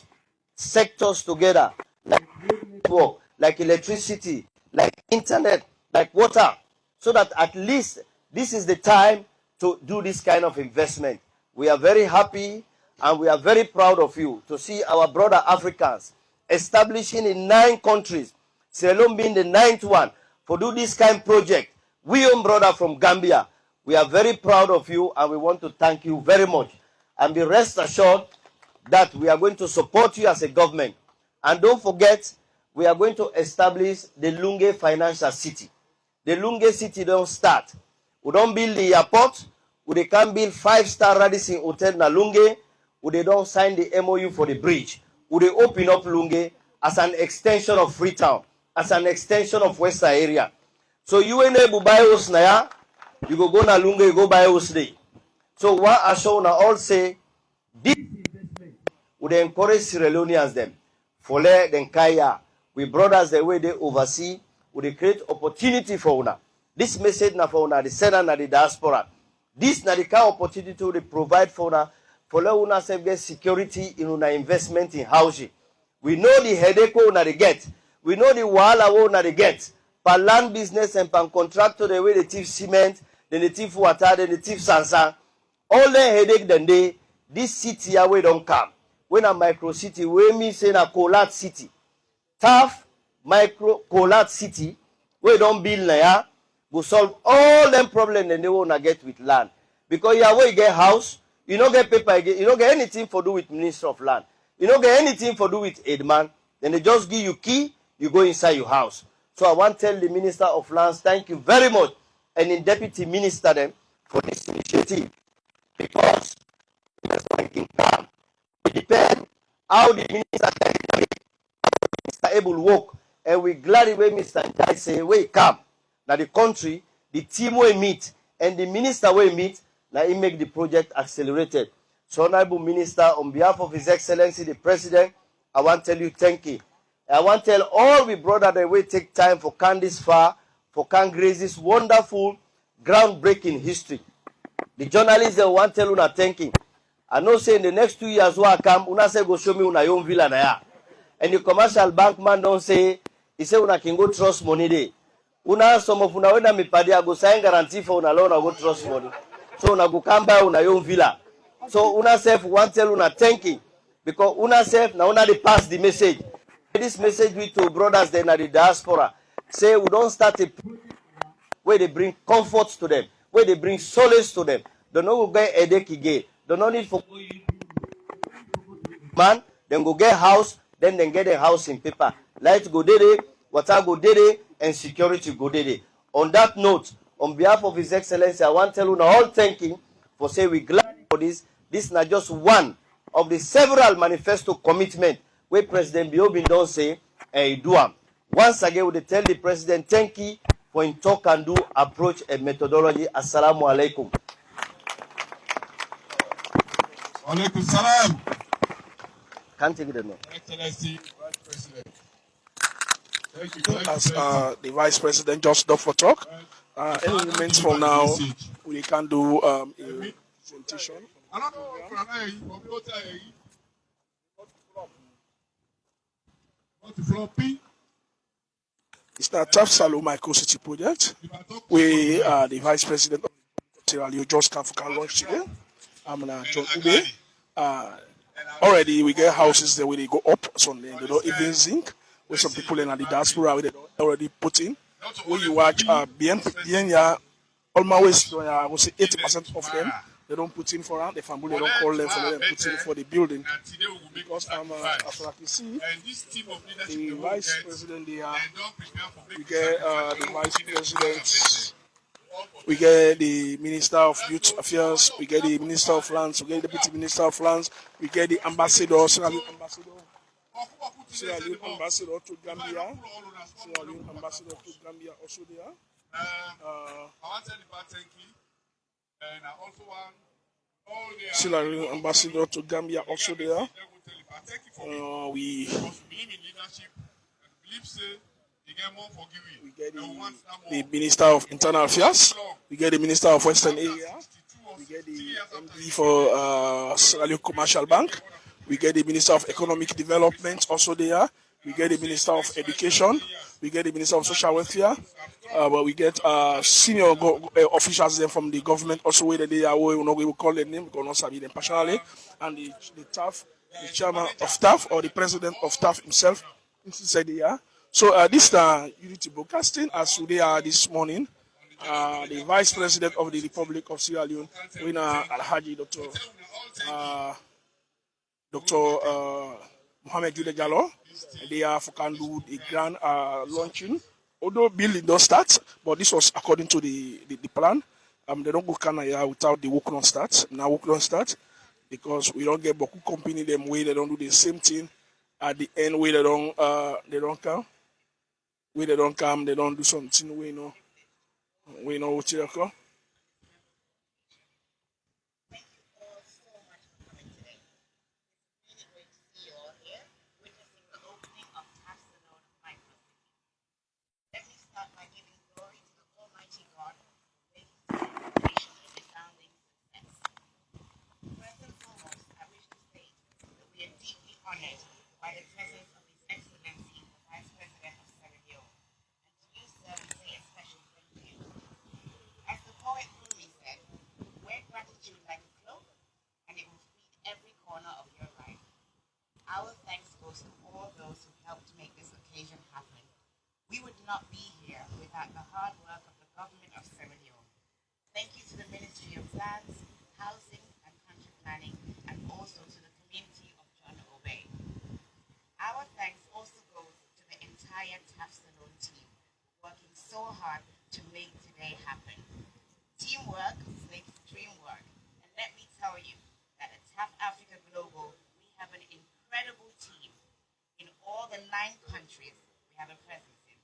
sectors together, like network, like electricity, like internet, like water, so that at least this is the time to do this kind of investment. We are very happy and we are very proud of you to see our brother Africans establishing in 9 countries, Sierra Leone being the 9th one, for do this kind of project. We own brother from Gambia. We are very proud of you and we want to thank you very much. And be rest assured that we are going to support you as a government. And don't forget, we are going to establish the Lunge Financial City. The Lunge City don't start. We don't build the airport. We can't build 5-star Radisson Hotel na Lunge. We don't sign the MOU for the bridge. We open up Lunge as an extension of Freetown, as an extension of Western area. So you ain't able to buy us now, you go na Lunge, you go buy us there. So what I show now all say, this investment would encourage Sierra Leoneans them. Fole then Kaya, we brothers the way they oversee, would create opportunity for una. This message na for una, the center na the diaspora. This na the kind of opportunity to provide for una, for let una self get security in una investment in housing. We know the headache una they get. We know the wahala una they get. Per land business and per contractor the way they thief cement, then they thief water, then they thief sansan. All the headache then they, this city away don't come. When a micro city, we mean say na Colat city. TAF micro Colat city, we don't build na go solve all them problems that they wanna get with land. Because you where you get house, you don't get paper again, you don't get anything for do with Minister of Land. You don't get anything for do with Aidman. Then they just give you key, you go inside your house. So I want to tell the Minister of Lands, thank you very much, and the Deputy Minister them for this initiative. Because it depends how the minister are able to work. And we're glad the way Mr. Njai say, we come. Now the country, the team will meet, and the minister will meet, now he make the project accelerated. So Honorable Minister, on behalf of His Excellency the President, I want to tell you thank you. I want to tell all we brothers that we take time for Candice Far, for Can Grace's wonderful, groundbreaking history. The journalists that want to tell una thank you. I know say in the next 2 years when I come, una say go show me una own villa na ya. And the commercial bank man don't say, he say una can go trust money day. Una some of una when me padi I go sign guarantee for una loan I go trust money. So una go come buy una own villa. So una self want tell una thank you. Because una self now una they pass the message. This message we to brothers then at the diaspora. Say we don't start a where they bring comfort to them, where they bring solace to them. Don't know who get headache again. Don't no need for man, then go get house, then get a house in paper. Light go dede, water go dede, and security go dede. On that note, on behalf of His Excellency, I want to tell you all thanking for say we glad for this. This is not just one of the several manifesto commitment where President Biobin don't say and do am. Once again, we tell the President thank you for in talk and do approach and methodology. Assalamu alaikum.
Alaikum salam.
Can't take it no.
Excellency, Vice President. Thank you.
As the Vice President just stopped for talk, any moments from now, we can do a presentation. It's the TAF Salone Micro City project. We are the Vice President of Sierra Leone, George Kafuka launched today. I'm John Ube. Already we get houses there where they go up, so they don't even zinc. With some people in the diaspora where they already put in. When you watch almost I would say 80% of them they don't put in for the family, they don't call them for them, put in for the building. Because as I can see, the Vice President there, we get the Vice President, we get the Minister of Youth Affairs, we get the Minister of Lands, we get the Deputy Minister of Lands, we get the Ambassador, Sierra Leone Ambassador to Gambia, Sierra Leone Ambassador to Gambia also there. Sierra Leone Ambassador to Gambia also there. We get the Minister of Internal Affairs, we get the Minister of Western Area, we get the MD for Sierra Leone Commercial Bank, We get the Minister of Economic Development also there. We get the Minister of Education. We get the Minister of Social Welfare. But we get senior officials there from the government also where they are. We will call their name because we not sabi them personally. And the TAF, the chairman of TAF or the president of TAF himself inside there. So this Unity Broadcasting as they are this morning. The Vice President of the Republic of Sierra Leone, Alhaji Dr. Mohamed Jude Jallo. They are for can do the grand launching. Although building don't start, but this was according to the plan. They don't go Canada without the work don't start. Now work don't start because we don't get Boku company them way they don't do the same thing at the end where they don't come. Where they don't come, they don't do something we know what you call.
Honored by the presence of His Excellency, the Vice President of Sierra Leone, and to you, sir, we say a special thank you. As the poet Rumi said, wear gratitude like a cloak, and it will feed every corner of your life. Our thanks goes to all those who helped make this occasion happen. We would not be here without the hard work of the government of Sierra Leone. Thank you to the Ministry of Lands, Housing and Country Planning, and also to the community of John Obey. Our thanks also goes to the entire TAF Salone team, working so hard to make today happen. Teamwork makes dream work, and let me tell you that at TAF Africa Global, we have an incredible team. In all the 9 countries we have a presence in.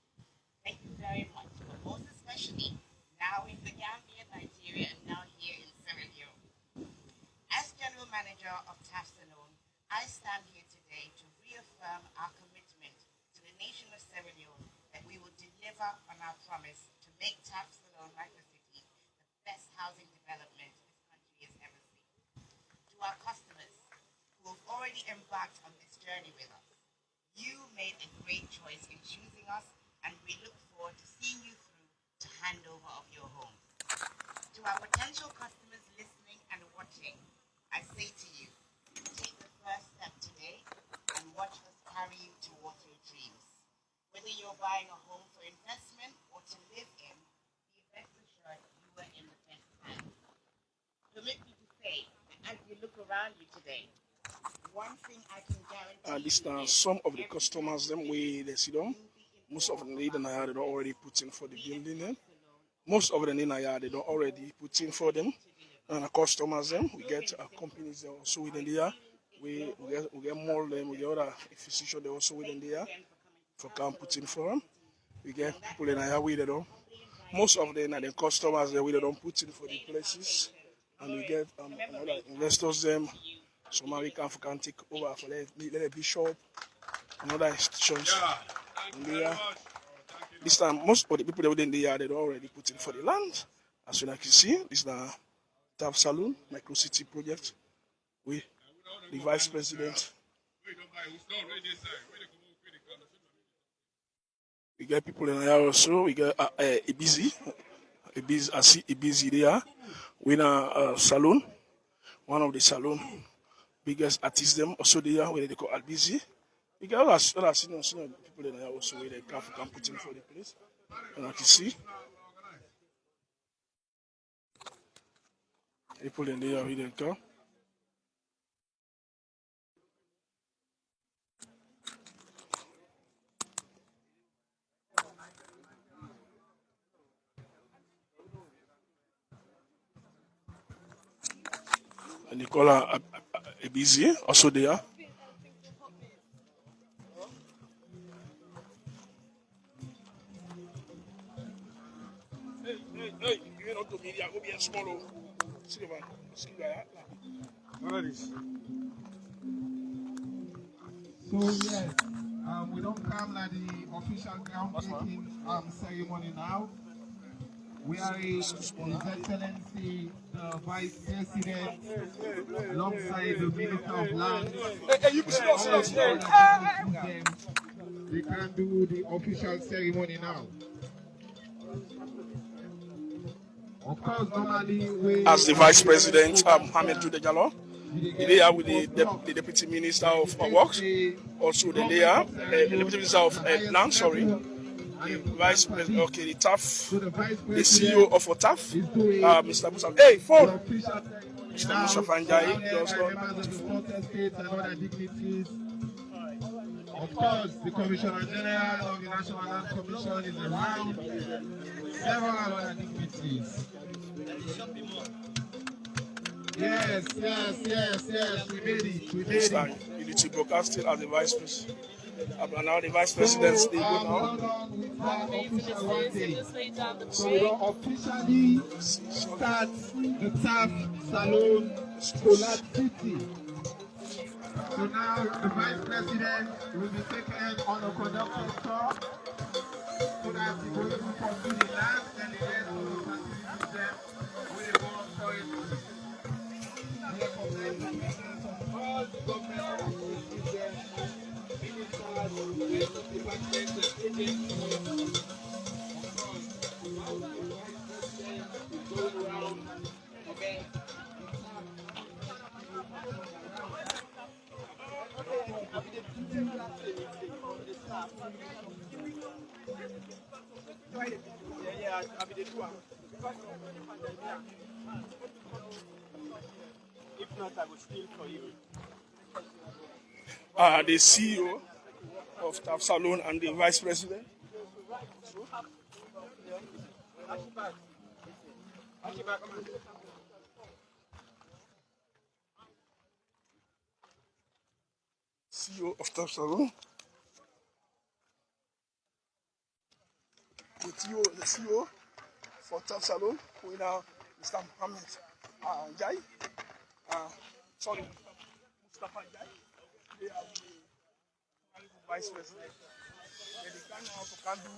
Thank you very much, but most especially now in the Gambia, Nigeria, and now here in Sierra Leone. As General Manager of TAF Salone, I stand here today to reaffirm our commitment to the nation of Sierra Leone that we will deliver on our promise to make TAF Salone Microcity the best housing development this country has ever seen. To our customers who have already embarked on this journey with us, you made a great choice in choosing us, and we look forward to seeing you through to handover of your homes. To our potential customers listening and watching, I say to you, take the first step today and watch us carry you towards your dreams. Whether you're buying a home for investment or to live in, be rest assured you are in the best hands. Permit me to say that as you look around you today, one thing I can guarantee
This now some of the customers them way they see them. Most of them they don't already put in for the building them. Most of them they don't already put in for them. And the customers them, we get companies there also within there. We get more them, we get other physicians they also within there for can put in for them. We get people in there with them. Most of them are the customers that we don't put in for the places, and we get other investors them. Some American can take over for let bishop and other institutions. This time, most of the people that within the yard they don't already put in for the land. As you can see, this is the TAF Salone Microcity project. We, the Vice President. We get people in there also. We get Ibizi. I see Ibizi there. We in a salon. One of the salon biggest artists them also there where they call Albizi. We get other people in there also where they can put in for the place. And I can see people in there where they come. And they call her Ibizi also there. Hey, you know to me, I go be a small. See the man.
So yes, we don't come like the official groundbreaking ceremony now. We are His Excellency, the Vice President, alongside the Minister of Land. They can do the official ceremony now. Of course, normally we...
As the Vice President, Mohamed Jude Jallo, they are with the Deputy Minister of Works, also the Deputy Minister of Land, sorry, the Vice President, okay, the TAF, the CEO of TAF, Mr. Musa. Hey, phone! Mr. Mustafa Njai, just
Of course, the Commissioner General of the National Land Commission is around. Several other dignitaries. Yes, we made it. We made it.
Unity Broadcasting as the Vice President. Now the Vice President, they go now.
So we will officially start the TAF Salone Solar City. So now the Vice President will be taken on a conductor's tour so that he will pursue the land and the rest of the facilities with the work for it. We recognize the presence of all the government authorities there, ministers, the rest of the departments and agencies. Of course, while the Vice President is going around, okay.
If not, I will steal for you.
The CEO of TAF Salone and the Vice President. CEO of TAF Salone. The CEO for TAF Salone, who is now Mr. Mohamed Jai. Sorry, Mustafa Jai. They are the Vice President. And they can also do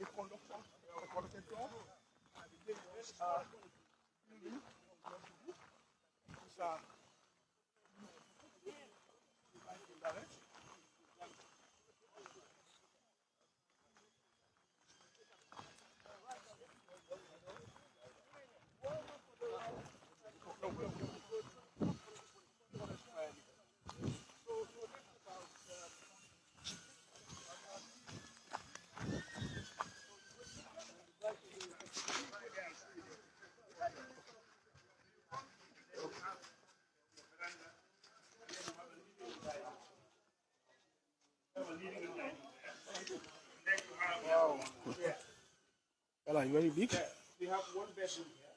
a conductor, and they give us wow. Well, very big.
We have one bedroom here.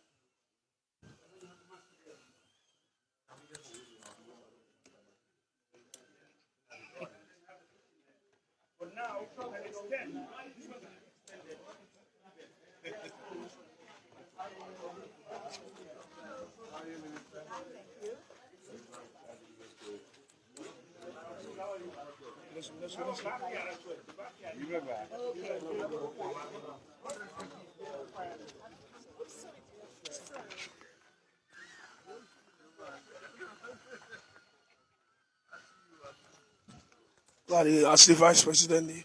But now, can extend. This one can be extended.
As the Vice President.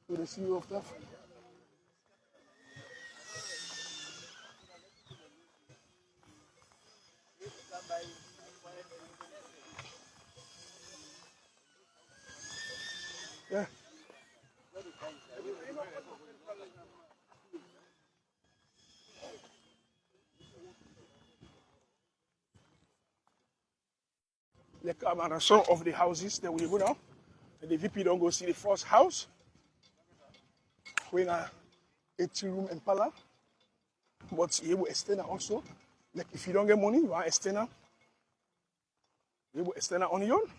The CEO of TAF. Yeah. Some of the houses that we go now, and the VP don't go see the first house. When 80-room and parlor, but you will extend also. Like if you don't get money, you are extender. You will extend on your own.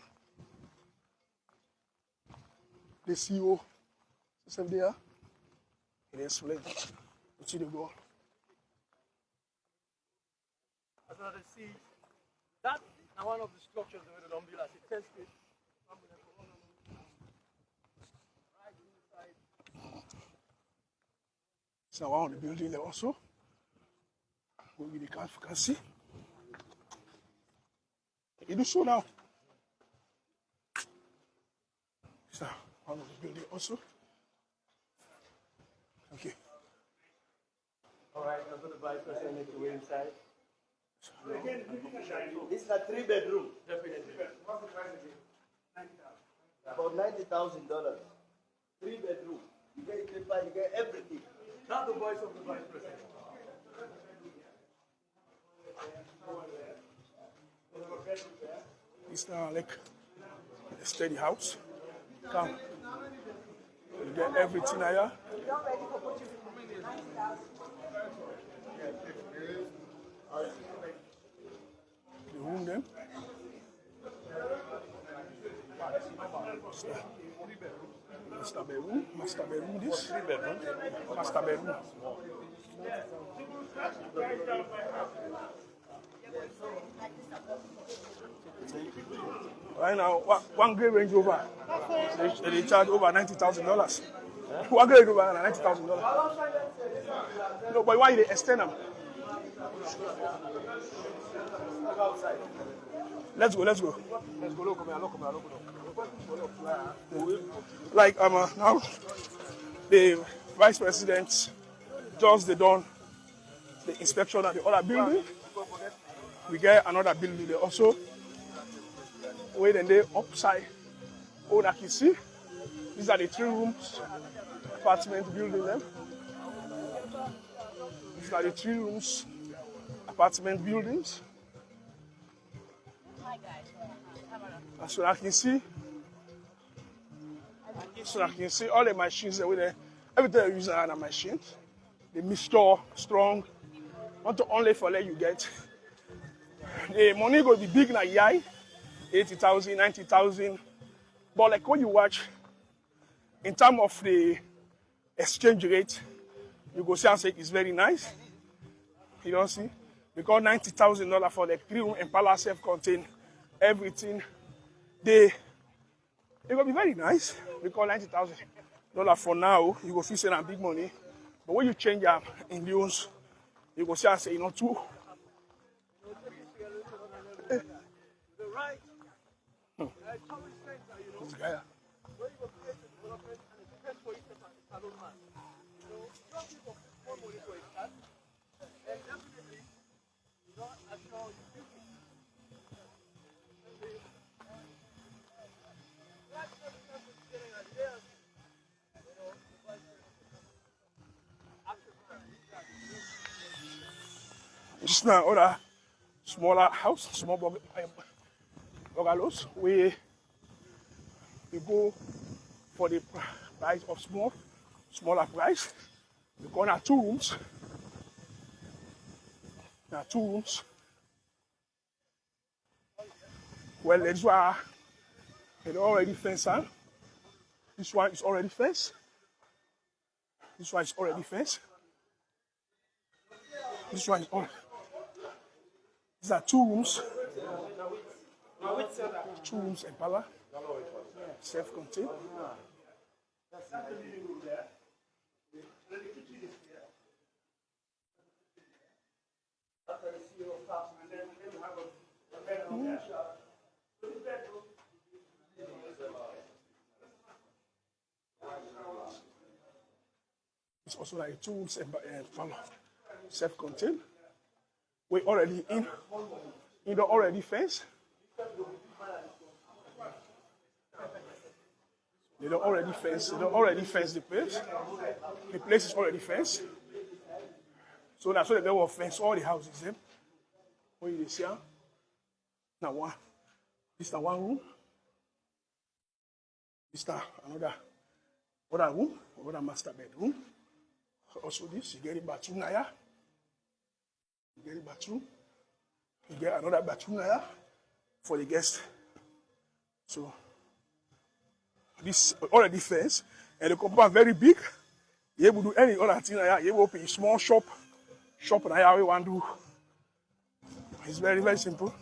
The CEO, there. He explain. You see the go.
As I see, that is one of the structures that we don't build as a test pit.
So one of the building there also. Maybe the can see. You do so now. So one of the building also. Okay.
All right, I'm going to Vice President make the way inside.
This is a 3-bedroom.
Definitely. What's the price again? $90,000.
About $90,000. 3-bedroom. You get paper, you get everything.
Not the voice of the Vice President.
It's like a steady house. Come. You get everything here. The room then. Master bedroom. Master bedroom this. 3 bedroom. Master bedroom. Right now, one grade Range Rover, they charge over $90,000. One grade Rover, $90,000. No, but why they extend them? Let's go. Like now, the Vice President just done the inspection at the other building. We get another building there also. Wait, and they upside. Oh, that you see, these are the 3 rooms apartment building them. These are the 3 rooms apartment buildings. And so I can see, all the machines that were there. Every time you use another machine, the mixture strong. Not only for let you get. The money go be big na yai. 80,000, 90,000. But like when you watch, in terms of the exchange rate, you go see and say it's very nice. You don't see? Because $90,000 for the 3-room Impala self-contained everything, it will be very nice. Because $90,000 for now, you go feel saying big money. But when you change them in loans, you go see and say, too. This guy. Just now, other smaller house, small bungalows, we go for the price of smaller price. We go now 2 rooms. Now 2 rooms. Well, this one it's already fenced. This one is already fenced. This one is already fenced. This one is all. These are 2 rooms. 2 rooms Impala. Self-contained. It's also like 2 rooms Impala. Self-contained. We're already in the already fenced. They don't already fence. They don't already fence the place. The place is already fenced. So that's why they will fence all the houses. What you see? Now one. This is 1 room. This is another room. Another master bedroom. Also this, you get a bathroom here. You get a bathroom. You get another bathroom here for the guest. So this already fenced, and the compound very big. You able to do any other thing like that. You able open a small shop like how you want to do. It's very, very simple.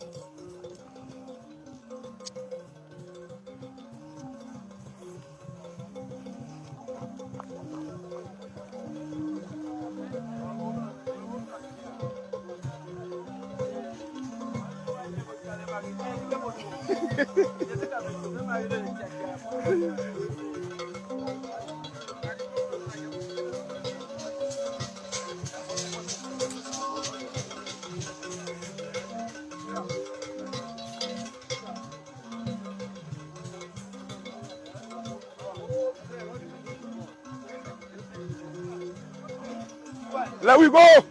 Let we go.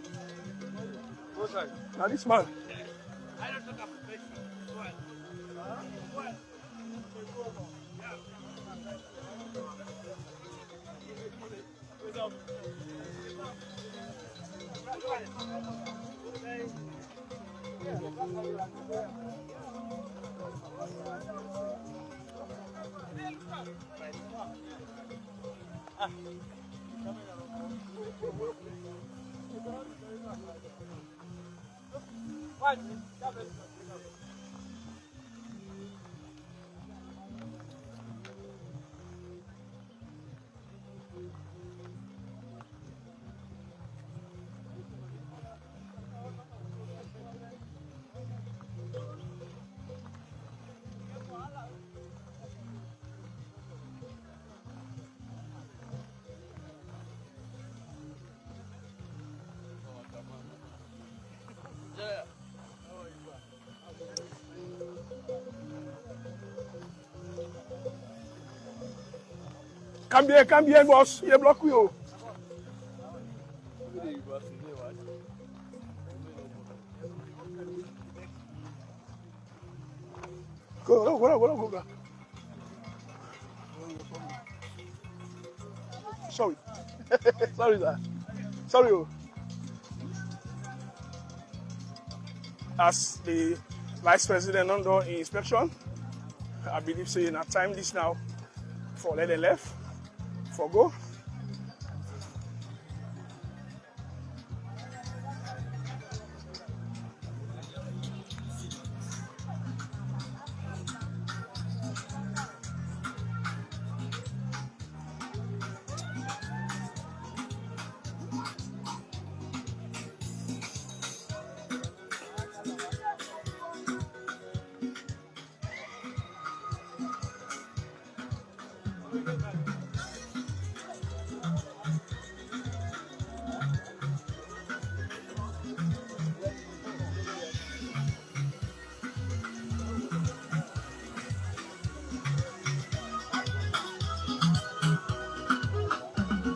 Now this man. Come here, boss. You block you. Go. Sorry. Sorry, sir. Sorry. Oh. As the Vice President under inspection, I believe saying at time this now for let them left for go.